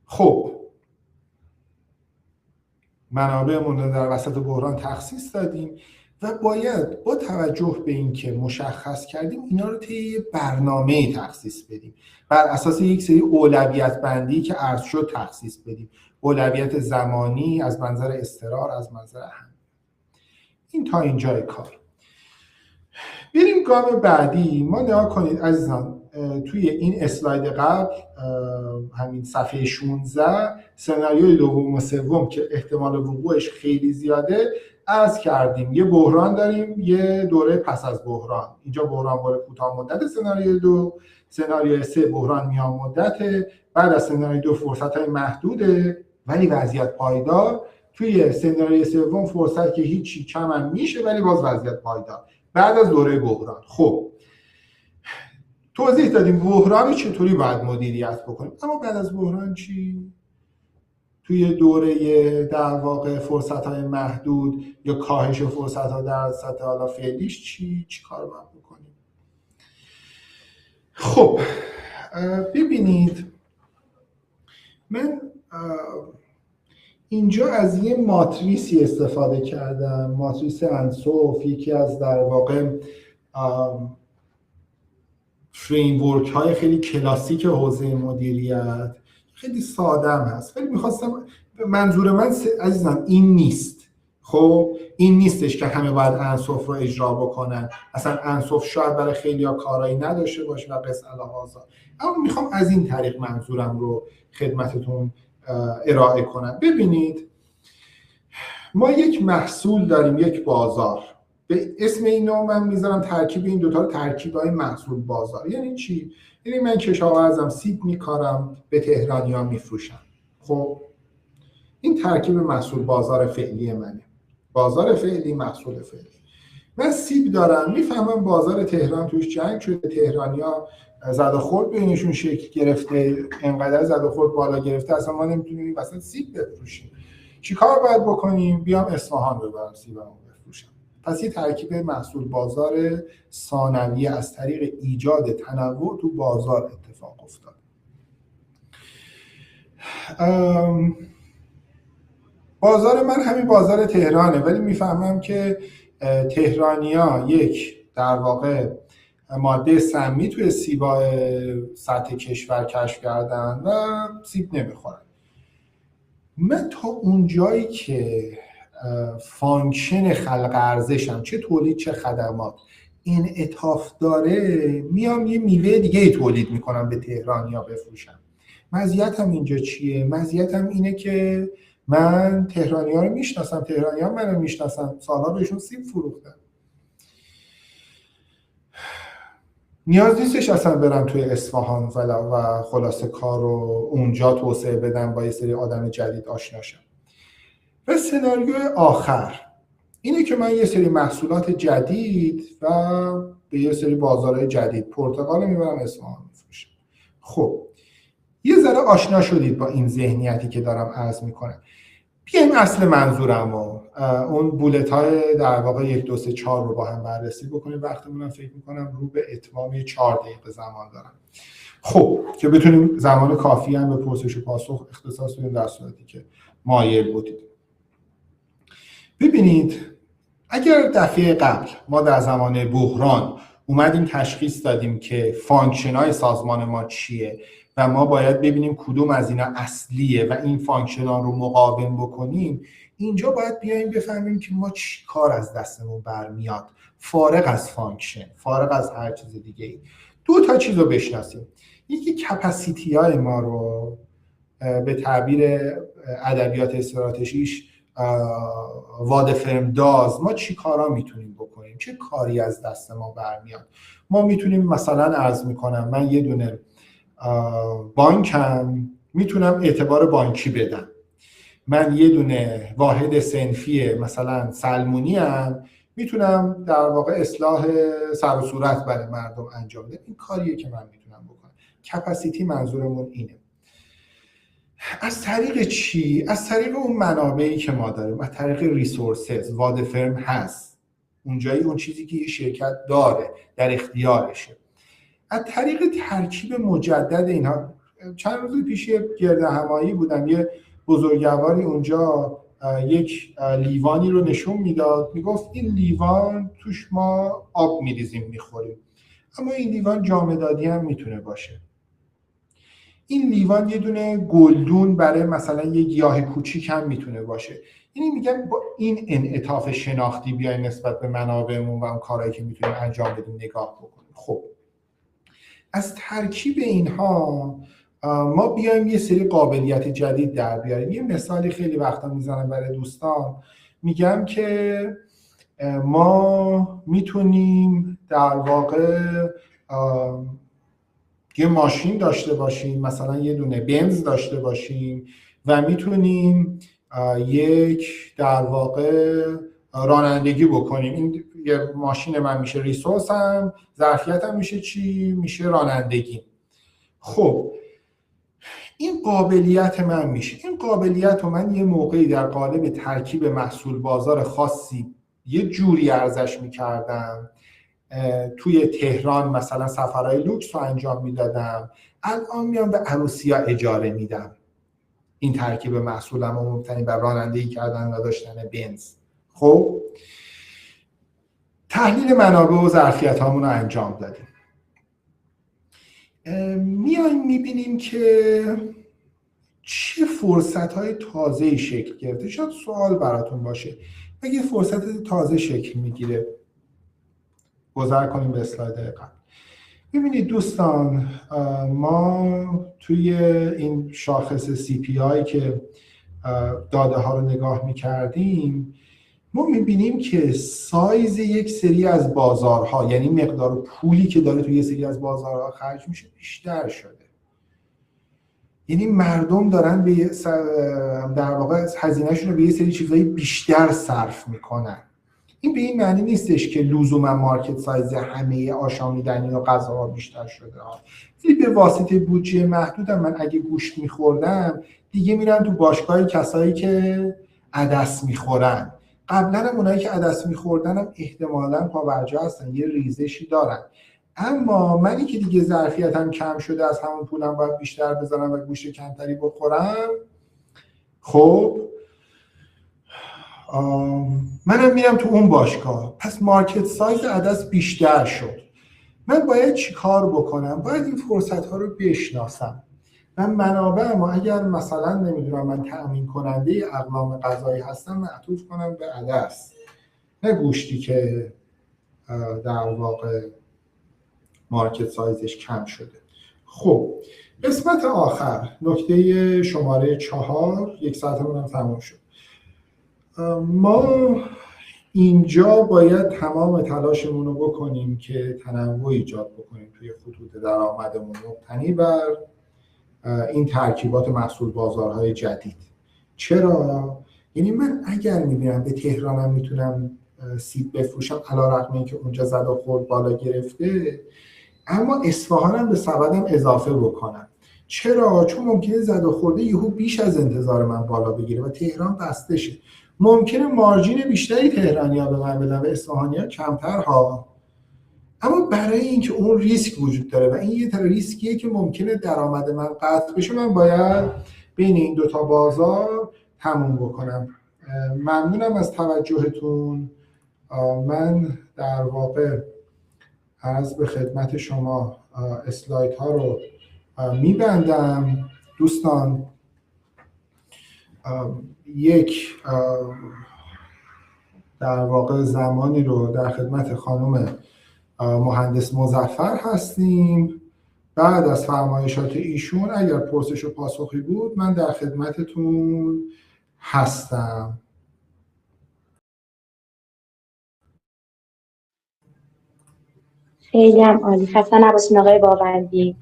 S1: خب منابعمون رو در وسط بحران تخصیص دادیم و باید با توجه به این که مشخص کردیم اینا رو طی برنامه تخصیص بدیم، بر اساس یک سری اولویت بندی که عرض شد تخصیص بدیم، اولویت زمانی، از منظر استقرار، از منظر اهمیت. این تا اینجای کار. بریم گام بعدی. ما نگاه کنید عزیزان، توی این اسلاید قبل همین صفحه 16 سناریوی دوم و سوم که احتمال وقوعش خیلی زیاده عرض کردیم. یه بحران داریم، یه دوره پس از بحران. اینجا بحران باره کوتاه مدت سناریوی 2، سناریوی 3 بحران میان مدته، بعد از سناریوی 2 فرصت‌های محدوده ولی وضعیت پایدار، توی سناریوی سوم فرصت که هیچی کم هم میشه ولی باز وضعیت پایدار بعد از دوره بحران. خب توضیح دادیم بحران چطوری باید مدیریت بکنیم، اما بعد از بحران چی؟ توی دوره در واقع فرصت‌های محدود یا کاهش فرصت‌ها در سطح حالا فعلیش چی کار باید بکنیم؟ خب ببینید من اینجا از یه ماتریسی استفاده کردم، ماتریس انسوف، یکی از در واقع فریمورک های خیلی کلاسیک حوزه مدیریت، خیلی ساده هم هست. ولی میخواستم، منظور من عزیزم این نیست. خب این نیستش که همه باید انسوف رو اجرا بکنن، اصلا انسوف شاید برای خیلی ها کارایی نداشته باشه و قص الهازا، اما میخوام از این طریق منظورم رو خدمتتون ارائه کنم. ببینید ما یک محصول داریم، یک بازار، به اسم اینو من میذارم ترکیب این دوتا رو ترکیبای محصول بازار. یعنی چی؟ یعنی من کشاورزم، سیب میکارم، به تهرانی‌ها میفروشم. خب این ترکیب محصول بازار فعلی منه، بازار فعلی، محصول فعلی. من سیب دارم، میفهمم بازار تهران توش جنگ شده، تهرانی‌ها زد و خورد بینشون شکل گرفته، انقدر زد و خورد بالا گرفته اصلا ما نمیتونیم مثلا سیب بفروشیم. چیکار باید بکنیم؟ بیام اصفهان ببرم سیبمو بفروشم. پس یه ترکیب محصول بازار ثانویه از طریق ایجاد تنوع تو بازار اتفاق افتاد. بازار من همین بازار تهرانه، ولی میفهمم که تهرانیا یک در واقع ماده سمی توی سیب‌های سطح کشور کشف کردن و سیب نمیخورن. من تا اونجایی که فانکشن خلق ارزشم چه تولید چه خدمات انعطاف داره، میام یه میوه دیگه ای تولید میکنم به تهرانیا بفروشم. مزیتم اینجا چیه؟ مزیتم اینه که من تهرانی‌ها رو میشناسم، تهرانی‌ها منو میشناسن، سالها بهشون سیب فروختم. نیاز نیستش اصلا برم توی اصفهان و خلاصه کار رو اونجا توسعه بدم، با یه سری آدم جدید آشنا شم. و سناریوی آخر اینه که من یه سری محصولات جدید و به یه سری بازارهای جدید، پرتقال میبرم اصفهان میفروشم. خب یه ذره آشنا شدید با این ذهنیتی که دارم عرض میکنم. بیایم اصل منظورم و اون بولت های در واقع 1 2 3 4 رو با هم بررسی بکنیم. وقتمونم فکر میکنم رو به اتمام 4 دقیقه زمان دارم. خب که بتونیم زمان کافی هم به پرسش و پاسخ اختصاص بدیم در صورتی که مایل بودید. ببینید اگر دفعه قبل ما در زمان بحران اومدیم تشخیص دادیم که فانکشن های سازمان ما چیه و ما باید ببینیم کدوم از اینا اصلیه و این فانکشنال رو مقاوم بکنیم، اینجا باید بیایم بفهمیم که ما چی کار از دستمون برمیاد فارغ از فانکشن، فارغ از هر چیز دیگه ای. 2 تا چیز رو بشناسیم. یکی کپاسیتی های ما رو به تعبیر ادبیات استراتژیش واد فرم داز، ما چی کارا میتونیم بکنیم، چه کاری از دست ما برمیاد. ما میتونیم مثلا عرض میکنم من یه دونه بانکم، میتونم اعتبار بانکی بدم. من یه دونه واحد صنفی مثلا سلمونی هم میتونم در واقع اصلاح سر و صورت برای مردم انجام بدم. این کاریه که من میتونم بکنم. کپاسیتی منظورمون اینه. از طریق چی؟ از طریق اون منابعی که ما داریم، از طریق ریسورسز. واد فرم هست اونجایی، اون چیزی که یه شرکت داره در اختیارشه. از طریق ترکیب مجدد اینها. چند روز پیش گردهمایی بودم، یه بزرگواری اونجا یک لیوانی رو نشون میداد، میگفت این لیوان توش ما آب میریزیم میخوریم، اما این لیوان جامدادی هم میتونه باشه. این لیوان یه دونه گلدون برای مثلا یه گیاه کوچیک هم میتونه باشه. یعنی میگم با این انعطاف شناختی بیایم نسبت به منابعمون و اون کارهایی که میتونیم انجام بدیم نگاه بکنیم. خب از ترکیب اینها ما بیایم یه سری قابلیت جدید در بیاریم. یه مثالی خیلی وقتا میزنم برای دوستان، میگم که ما میتونیم در واقع یه ماشین داشته باشیم، مثلا یه دونه بنز داشته باشیم و میتونیم یک در واقع رانندگی بکنیم. این یه ماشین من میشه ریسورس هم، ظرفیت هم میشه چی؟ میشه رانندگی. خب این قابلیت من میشه. این قابلیت رو من یه موقعی در قالب ترکیب محصول بازار خاصی یه جوری ارزش میکردم، توی تهران مثلا سفرهای لوکس رو انجام میدادم، الان میام به عروسی‌ها اجاره میدم. این ترکیب محصولم رو مبتنی بر رانندگی کردن و داشتن بنز. خب تحلیل منابع و ظرفیت هامون رو انجام دادیم. میایم میبینیم که چه فرصت‌های تازه‌ای شکل گرفته. شاید سوال براتون باشه اگه فرصت تازه شکل میگیره. گذر کنیم به اسلاید قبل. ببینید دوستان، ما توی این شاخص CPI که داده ها رو نگاه می‌کردیم، ما می‌بینیم که سایز یک سری از بازارها، یعنی مقدار پولی که داره توی یک سری از بازارها خرج میشه، بیشتر شده. یعنی مردم دارن به در واقع هزینه‌شون رو به یه سری چیزای بیشتر صرف میکنن. این به این معنی نیستش که لزوما مارکت سایز همه آشامیدنی و غذاها بیشتر شده ها. ولی به واسطه بودجه محدودم من اگه گوشت میخوردم دیگه میرم تو باشگاه کسایی که عدس میخورن. قبلا هم اونایی که عدس میخوردن هم احتمالاً پابرجا هستن، یه ریزشی دارن. اما منی که دیگه ظرفیتم کم شده، از همون پولم باید بیشتر بذارم و گوشت کمتری بخورم، خب منم میرم تو اون باشگاه، پس مارکت سایز عدس بیشتر شد. من باید چی کار بکنم؟ باید این فرصت ها رو بشناسم. من منابعم اگر مثلا نمیدونم من تأمین کننده اقلام غذایی هستم، معطوف کنم به عدس، نه گوشتی که در واقع مارکت سایزش کم شده. خب قسمت آخر، نکته شماره 4، 1 ساعتمون هم تموم شد. ما اینجا باید تمام تلاشمون رو بکنیم که تنوع ایجاد بکنیم توی خطوط درآمدمون، مبتنی بر این ترکیبات محصول بازارهای جدید. چرا؟ یعنی من اگر میبینم به تهرانم میتونم سیب بفروشم، علیرغم اینکه اونجا زد و خورد بالا گرفته، اما اصفهانم به سبدم اضافه بکنم. چرا؟ چون ممکنه زد و خورده یهو بیش از انتظار من بالا بگیره و تهران بسته شه. ممکنه مارجین بیشتری تهرانی‌ها به من بدن و اصفهانی‌ها کمتر ها. اما برای اینکه اون ریسک وجود داره و این یه تر ریسکیه که ممکنه درآمد من قطع بشه، من باید بین این دوتا بازار تموم بکنم. ممنونم از توجهتون. من در واقع عرض به خدمت شما اسلاید ها رو میبندم. دوستان یک در واقع زمانی رو در خدمت خانم مهندس مظفر هستیم. بعد از فرمایشات ایشون اگر پرسش و پاسخی بود من در خدمتتون هستم.
S2: خیلی هم عالی. خسته نباشین آقای باوندی.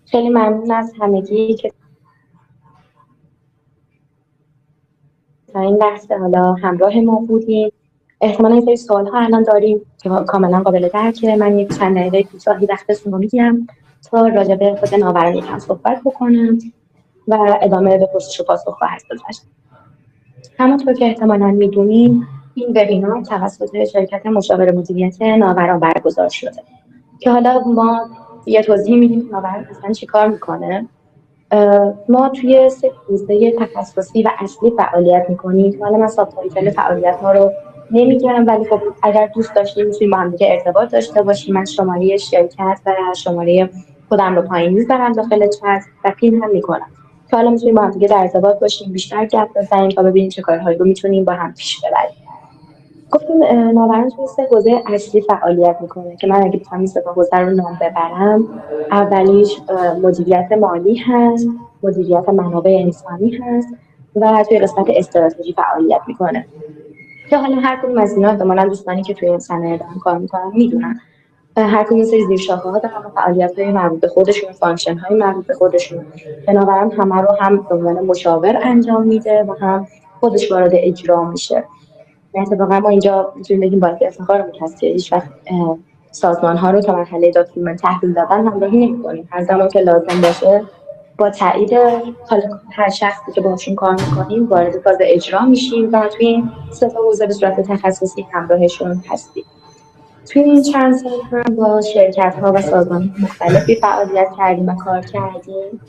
S2: خیلی ممنون از همگی که تا این لحظه حالا همراه ما بودیم. احتمالاً این سری سوال‌ها الان داریم که کاملا قابل درکه. من یک چند دقیقه کوتاهی وقتتون رو میگیرم تا راجع به خود ناوران یکم صحبت بکنم و ادامه به پرسش و پاسخ خواهد گذاشت. همونطور که احتمالاً میدونیم این وبینار توسط شرکت مشاور مدیریت ناوران برگزار شده که حالا ما یه توضیح میدیم ناوران اصلا چی کار میکنه. ما توی 3 حوزه تخصصی و اصلی فعالیت میکنیم. حالا من ساب تایتل فعالیت ها رو نمیگم، ولی خب اگر دوست داشتیم میتونیم با هم دیگه ارتباط داشته باشیم. من شماره شرکت و شماره خودم رو پایین میذارم داخل چت و پین هم میکنم که حالا میتونیم با هم دیگه در ارتباط باشیم، بیشتر گپ بزنیم تا ببینیم چه کارهایی رو میتونیم با هم پیش ببریم. گفتیم ناوران توی 3 حوزه اصلی فعالیت میکنه که من اگه بخوام این 3 حوزه رو نام ببرم، اولیش مدیریت مالی هست، مدیریت منابع انسانی هست و توی قسمت استراتژی فعالیت میکنه که حالا هر کدوم از اینا احتمالاً دوستانی که توی این صنایع دارن کار میکنن میدونن. هر کدوم سری زیرشاخه‌ها دارن و فعالیت‌های مربوط به خودشون، فانکشن‌های مربوط به خودشون. بنابراین همه رو هم به عنوان مشاور انجام میده و هم خودش وارد اجرا میشه. اتفاقا ما اینجا میتونیم بگیم باعث افتخارمون هست که هیچ وقت سازمان‌ها رو تا مرحله داکیومنت تحویل دادن همراهی نمی‌کنیم. هر زمان که لازم باشه با تایید هر شخصی که باشون کار می‌کنیم وارد فاز اجرا میشیم و توی این 3 حوزه به صورت تخصصی همراهشون هستیم. توی این چند سال هم با شرکت‌ها و سازمان‌های مختلفی فعالیت کردیم و کار کردیم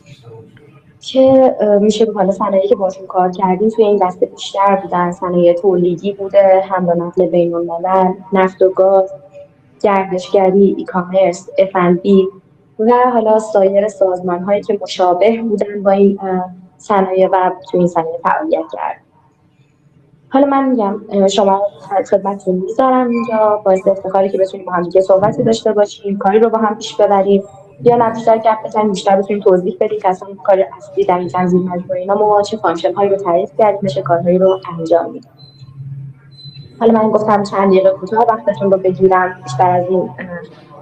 S2: که میشه به حالا صنایعی که باشون کار کردیم توی این دسته بیشتر بودن. صنایع تولیدی بوده، حمل و نقل بین‌الملل، نفت و گاز، گردشگری، ای کامرس، F&B و حالا سایر سازمان‌هایی که مشابه بودن با این صنایع و توی این صنایع فعالیت کردن. حالا من میگم شما خدمتتون میذارم اینجا، باعث افتخاری که بتونیم با هم دیگه صحبتی داشته باشیم، کاری رو با هم پیش ببریم یا نه بیشتر گپ بزنیم، بیشتر بتونیم توضیح بدیم که اصلا کار اصلی در این تنظیم مجموعه اینا ما چه فانکشن هایی رو تعریف کردیم، چه کارهایی رو انجام میدیم. حالا من گفتم چند دقیقه کوتاه وقتتون رو بگیرم، بیشتر از این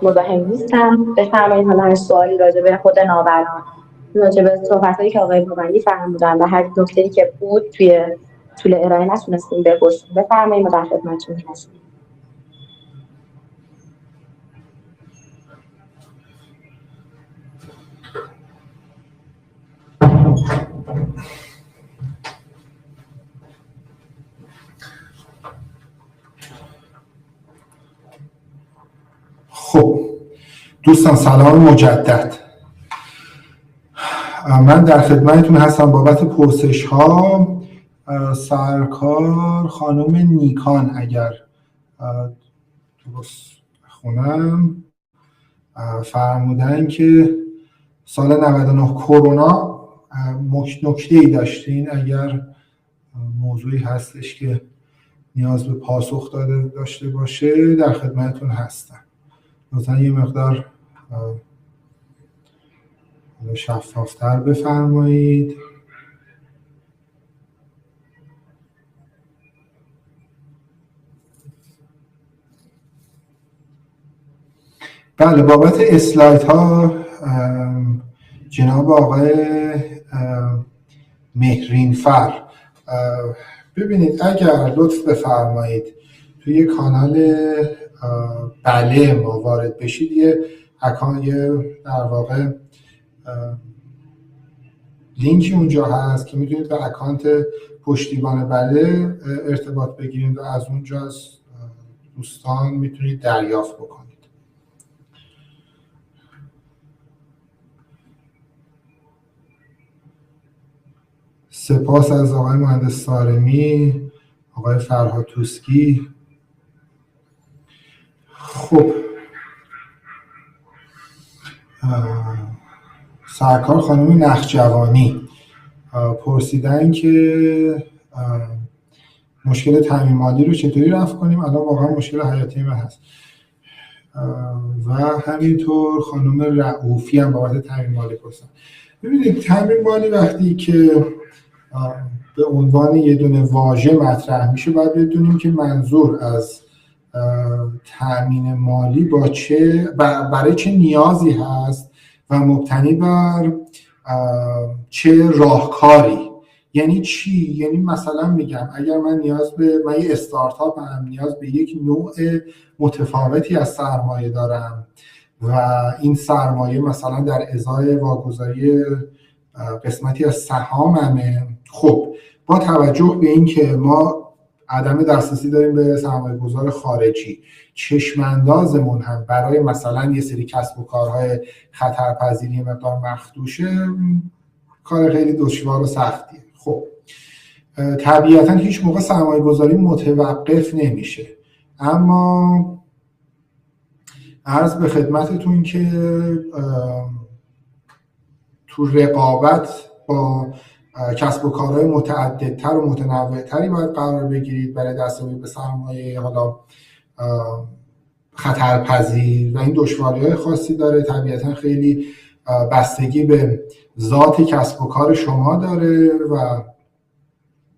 S2: مزاحم نیستم. بفرمایید حالا هر سوالی راجع به خود ناوران، راجع به صحبت‌هایی که آقای باوندی فرمودن و هر نکته‌ای که بود توی طول ارائه نتونستیم بپرسیم بفرمایید، ما در خدمتتون هستیم.
S1: دوستان سلام مجدد. من در خدمتتون هستم بابت پرسش ها. سرکار خانم نیکان اگر درست خونم فرمودن که سال 99 کرونا نکته‌ای داشتین، اگر موضوعی هستش که نیاز به پاسخ داشته باشه در خدمتتون هستم. لطفاً یه مقدار شفافتر بفرمایید. بله، بابت اسلایت ها جناب آقای مهرینفر، ببینید اگر لطف بفرمایید توی کانال بله ما وارد بشید، یه در واقع لینکی اونجا هست که میتونید به اکانت پشتیبان بله ارتباط بگیرید و از اونجا از دوستان میتونید دریافت بکنید. سپاس از آقای مهندس سارمی، آقای فرهاد توسکی. خب سرکار خانم نخجوانی پرسیدن که مشکل تامین مالی رو چطوری رفع کنیم. الان واقعا مشکل حیاتی من هست. و همینطور خانم رؤوفی هم بابت تامین مالی پرسیدن. ببینید تامین مالی وقتی که به عنوان یه دونه واژه مطرح میشه باید بدونیم که منظور از تامین مالی برای چه نیازی هست و مبتنی بر چه راهکاری. یعنی چی؟ یعنی مثلا میگم اگر من یه استارتاپ هم نیاز به یک نوع متفاوتی از سرمایه دارم و این سرمایه مثلا در ازای واگذاری قسمتی از سهاممه، خب با توجه به این که ما عدم دسترسی داریم به سرمایه‌گذار خارجی، چشم‌اندازمون هم برای مثلا یه سری کسب و کارهای خطرپذیری مقدار مخدوشه، کار خیلی دشوار و سختیه. خب طبیعتا هیچ موقع سرمایه‌گذاری متوقف نمیشه، اما عرض به خدمتتون که تو رقابت با کسب و کارهای متعددتر و متنوعتری باید قرار بگیرید برای دستیابی به سرمایه حالا خطرپذیر و این دشواری‌های خاصی داره. طبیعتا خیلی بستگی به ذات کسب و کار شما داره و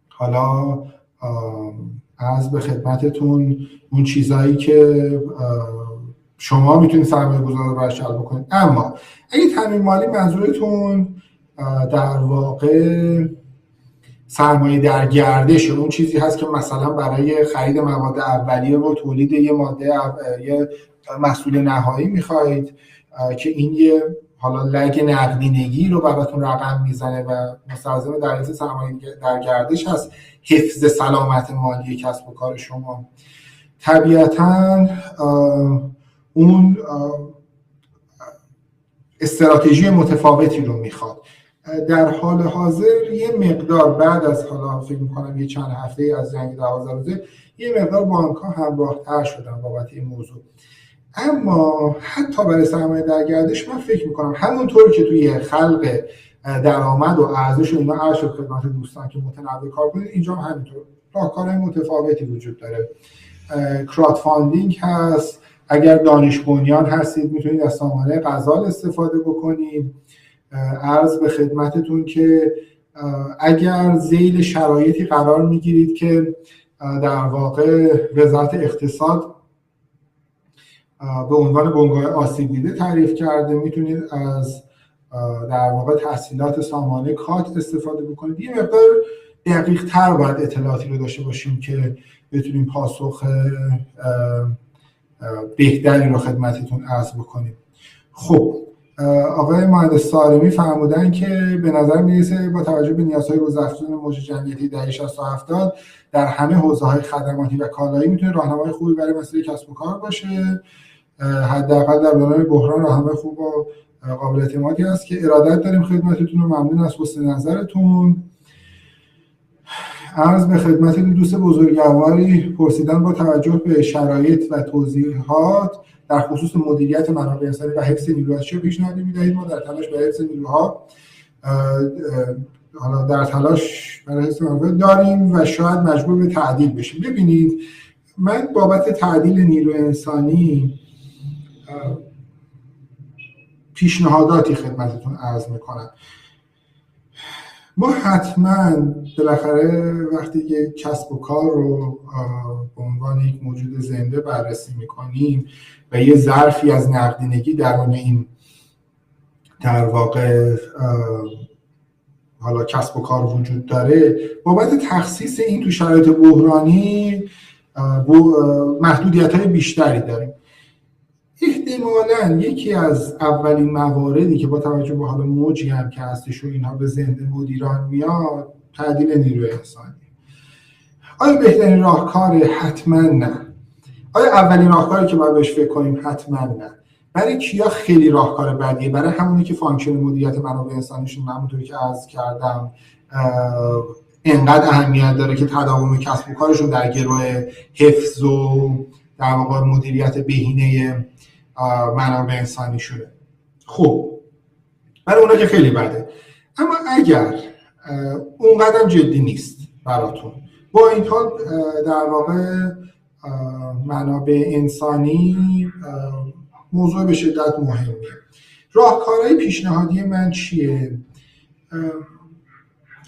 S1: حالا عرض به خدمتتون اون چیزایی که شما میتونید سرمایه‌گذار رو براش جلب بکنید. اما اگه تامین مالی منظورتون در واقع سرمایه در گردش، اون چیزی هست که مثلا برای خرید مواد اولیه و تولید یه محصول نهایی میخواید که این یه حالا لگ نقدینگی رو براتون رقم میزنه و مستلزم در سرمایه در گردش هست، حفظ سلامت مالی کسب و کار شما، طبیعتاً اون استراتژی متفاوتی رو میخواد. در حال حاضر یه مقدار بعد از حالا فکر میکنم یه چند هفته از جنگ 12 روزه یه مقدار بانک‌ها همراه‌تر شدن بابت این موضوع. اما حتی برای سرمایه در گردش من فکر میکنم همونطور که توی خلق درآمد و ارزش و اینا عرض شد خدمت دوستان که متنوع کار کنید، اینجا هم همینطور راهکارهای متفاوتی وجود داره. کراودفاندینگ هست، اگر دانش بنیان هستید میتونید از سامانه غزال استفاده بکنید. عرض به خدمتتون که اگر ذیل شرایطی قرار میگیرید که در واقع وزارت اقتصاد به عنوان بنگاه آسیب دیده تعریف کرده، میتونید از در واقع تحصیلات سامانه کات استفاده بکنید. یه مقدار دقیق تر باید اطلاعاتی رو داشته باشیم که بتونیم پاسخ بهتری رو خدمتتون عرض بکنیم. خب آقای مهندس سارمی فرمودن که به نظر میرسه با توجه به نیازهای روزافزون موج جمعیتی دهه 60 و 70 در همه حوزه‌های خدماتی و کالایی میتونه راهنمای خوبی برای مسیر کسب و کار باشه. حداقل در دوران بحران راهنمای خوب و قابل اعتمادی است که ارادت داریم خدمتتون و ممنون از حسن نظرتون. عرض به خدمتتون دوست بزرگواری پرسیدن با توجه به شرایط و توضیحات در خصوص مدیریت منابع انسانی و حفظ نیروها چه پیشنهادی می‌دهید؟ ما در تلاش برای حفظ نیروها حالا در تلاش برای حفظ منابع داریم و شاید مجبور به تعدیل بشیم. ببینید من بابت تعدیل نیروی انسانی پیشنهاداتی خدمتتون عرض میکنم. ما حتما بالاخره وقتی یک کسب و کار رو به عنوان یک موجود زنده بررسی میکنیم و یه ظرفی از نقدینگی درون این در واقع حالا کسب و کار وجود داره، بابت تخصیص این تو شرایط بحرانی محدودیت‌های بیشتری داریم. احتمالاً یکی از اولین مواردی که با توجه به حالا موجی هم که هستش و اینها به ذهن مدیران میاد تعدیل نیروی انسانی. آیا بهترین راهکاره؟ حتما نه. آیا اولین راهکاری که باید بهش فکر کنیم؟ حتما نه. برای کیا خیلی راهکار بدیه؟ برای همونی که فانکشن مدیریت منابع انسانیشون همونطوری که عرض کردم اینقدر اهمیت داره که تداوم کسب و کارشون در گروه حفظ و در واقع مدیریت بهینه منابع انسانی شده. خب برای اونا که خیلی بده. اما اگر اونقدر جدی نیست براتون، با این حال در واقع منابع انسانی موضوع به شدت مهمیه. راهکارهای پیشنهادی من چیه؟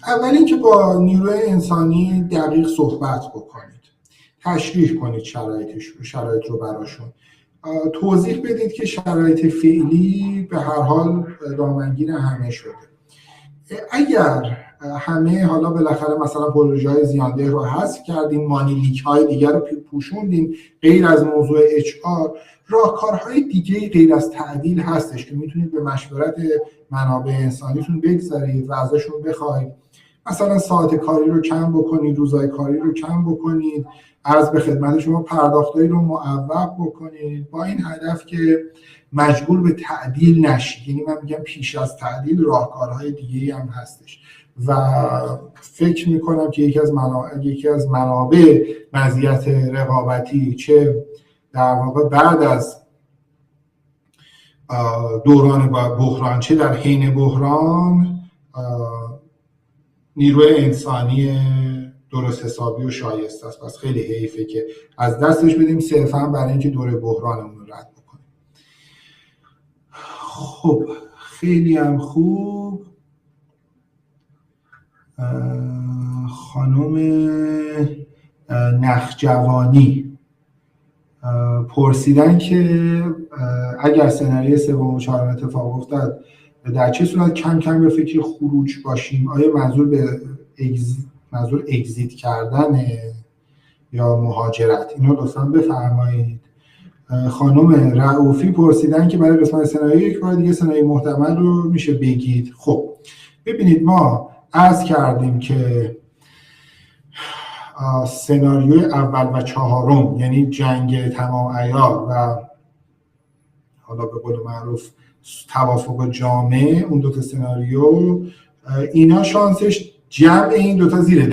S1: اول اینکه با نیروی انسانی دقیق صحبت بکنید، تشریح کنید شرایط رو براشون، توضیح بدید که شرایط فعلی به هر حال دامنگیر همه شده. اگر همه حالا بالاخره مثلا پروژه‌های زیانده رو حذف کردین، مانیلیک‌های دیگر رو پوشوندین، غیر از موضوع HR، راهکارهای دیگه غیر از تعدیل هستش که میتونید به مشورت منابع انسانیتون بگذارید و ازشون بخواید. مثلا ساعت کاری رو کم بکنید، روزهای کاری رو کم بکنید، عرض به خدمت شما پرداختایی رو معوق بکنید، با این هدف که مجبور به تعدیل نشید. یعنی من میگم پیش از تعدیل راهکارهای دیگه‌ای هم هستش و فکر میکنم که یکی از منابع مزیت رقابتی، چه در واقع بعد از دوران بحران چه در حین بحران، نیروی انسانی درست حسابی و شایسته است. پس خیلی حیفه که از دستش بدیم صرفا برای اینکه دوره بحرانمون رو رد بکنیم. خب خیلی هم خوب. خانم نخجوانی پرسیدن که اگر سناریوی سوم و چهارم اتفاق افتاد در چه صورت کم کم به فکر خروج باشیم؟ آیا منظور اگزیت کردنه یا مهاجرت؟ اینو لطفاً بفرمایید. خانم رؤوفی پرسیدن که برای قسمت سناریو یک بار دیگه سناریوی محتمل رو میشه بگید. خب ببینید ما عرض کردیم که سناریوی اول و چهارم یعنی جنگ تمام عیار و حالا به قول معروف توافق جامع، اون دوتا سناریو اینا شانسش جمع این دوتا زیر 10%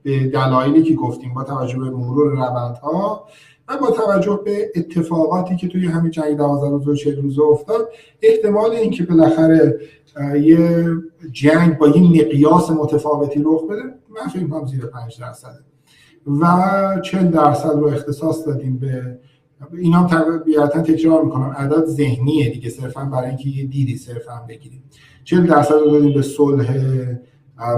S1: به دلایلی که گفتیم، با توجه به مرور روندها و با توجه به اتفاقاتی که توی همین جنگ 12 روزه و 40 روزه افتاد. احتمال اینکه بالاخره یه جنگ با یه مقیاس متفاوتی رخ بده من فکر می‌کنم زیر 5% و 40% رو اختصاص دادیم به اینا. هم طبیعتا تکرار میکنم عدد ذهنیه دیگه، صرفا برای اینکه یه دیدی صرفا بگیریم. 40% رو دادیم به صلح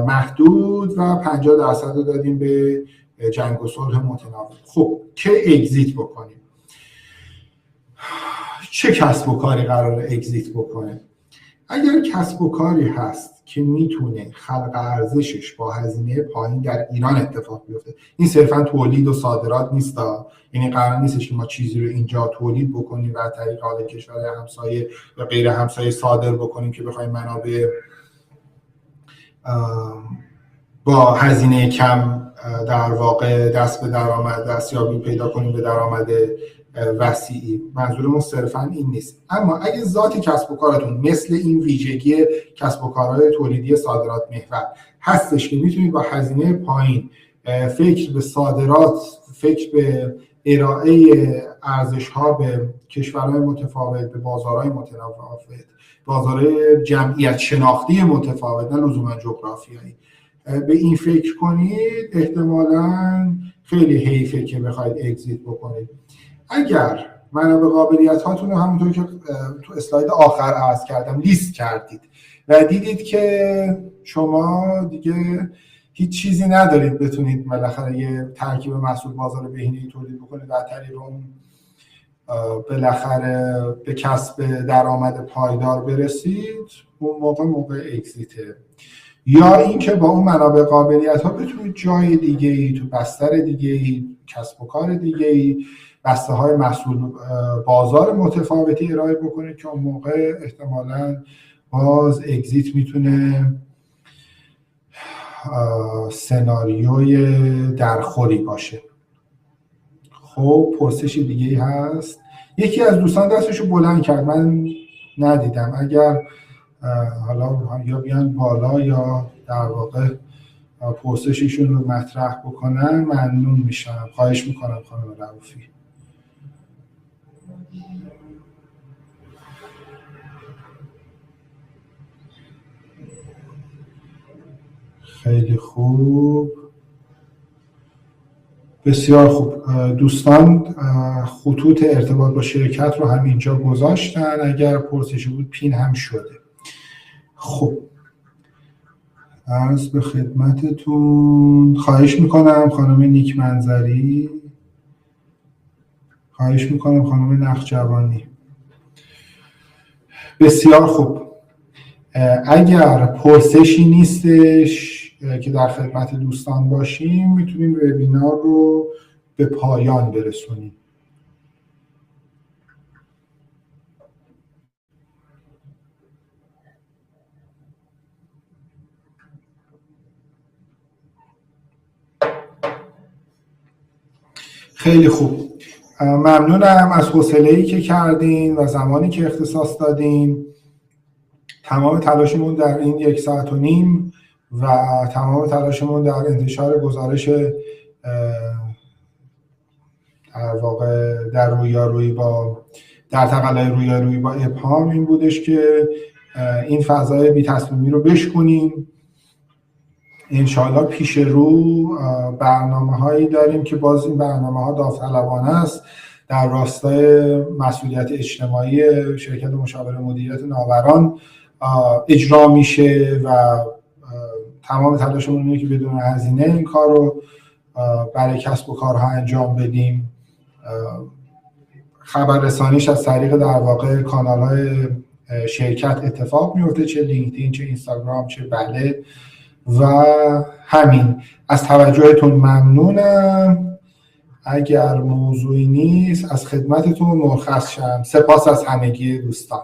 S1: محدود و 50% رو دادیم به جنگ و صلح متناوب. خب که اگزیت بکنیم، چه کسب و کاری قراره اگزیت بکنه؟ اگر کسب و کاری هست که میتونه خلق ارزشش با هزینه پایین در ایران اتفاق بیفته، این صرفا تولید و صادرات نیست، یعنی قرار نیستش که ما چیزی رو اینجا تولید بکنیم و از طریق حال کشور همسایه و غیر همسایه صادر بکنیم که بخوایم منابع با هزینه کم در واقع دستیابی پیدا کنیم به درآمد وسیعی. منظورمون صرفا این نیست. اما اگه ذات کسب و کارتون مثل این ویژگی کسب و کارهای تولیدی صادرات محور هستش که میتونید با هزینه پایین فکر به صادرات، فکر به ارائه ارزش‌ها به کشورهای متفاوت، به بازارهای متفاوت، بازارهای جمعیت شناختی متفاوت، نه لزوما جغرافیایی، به این فکر کنید، احتمالاً خیلی حیفه که بخواید اگزیت بکنید. اگر منابع قابلیت هاتون رو همونطور که تو اسلاید آخر عرض کردم لیست کردید و دیدید که شما دیگه هیچ چیزی ندارید بتونید بالاخره یه ترکیب محصول بازار بهینه‌ای تولید بکنید و از طریق اون بالاخره به کسب درآمد پایدار برسید، اون موقع اگزیته. یا اینکه با اون منابع قابلیت ها بتونید جای دیگه ای، تو بستر دیگه ای، کسب و کار دیگه ای، بسته های محصول بازار متفاوتی ارائه بکنید که اون موقع احتمالاً باز اگزیت میتونه سناریوی درخوری باشه. خب پرسش دیگه ای هست؟ یکی از دوستان دستشو بلند کرد، من ندیدم. اگر حالا یا بیان بالا یا در واقع پرسششون رو مطرح بکنن ممنون میشم. خواهش میکنم خانم رؤوفی. خیلی خوب، بسیار خوب. دوستان خطوط ارتباط با شرکت رو همینجا گذاشتن، اگر پرسشی بود پین هم شده. خب عرض به خدمتتون، خواهش میکنم خانم نیک منظری، خواهش میکنم خانم نخجوانی. بسیار خوب، اگر پرسشی نیستش که در خدمت دوستان باشیم میتونیم وبینار رو به پایان برسونیم. خیلی خوب، ممنونم از حوصله‌ای که کردین و زمانی که اختصاص دادین. تمام تلاشمون در این 1.5 ساعت و تمام تلاشمون در انتشار گزارش در واقع در تقلای رویارویی با ابهام این بودش که این فضای بی تصمیمی رو بشکنیم. انشاءالله پیش رو برنامه‌هایی داریم که باز این برنامه‌ها داوطلبانه است، در راستای مسئولیت اجتماعی شرکت مشاوره مدیریت ناوران اجرا میشه و تمام تلاشمون اینه که بدون هزینه این کار رو برای کسب و کارها انجام بدیم. خبررسانیش از طریق در واقع کانال‌های شرکت اتفاق میفته، چه لینکدین، چه اینستاگرام، چه بله. و همین، از توجهتون ممنونم. اگر موضوعی نیست از خدمتتون مرخص شم. سپاس از همگی دوستان.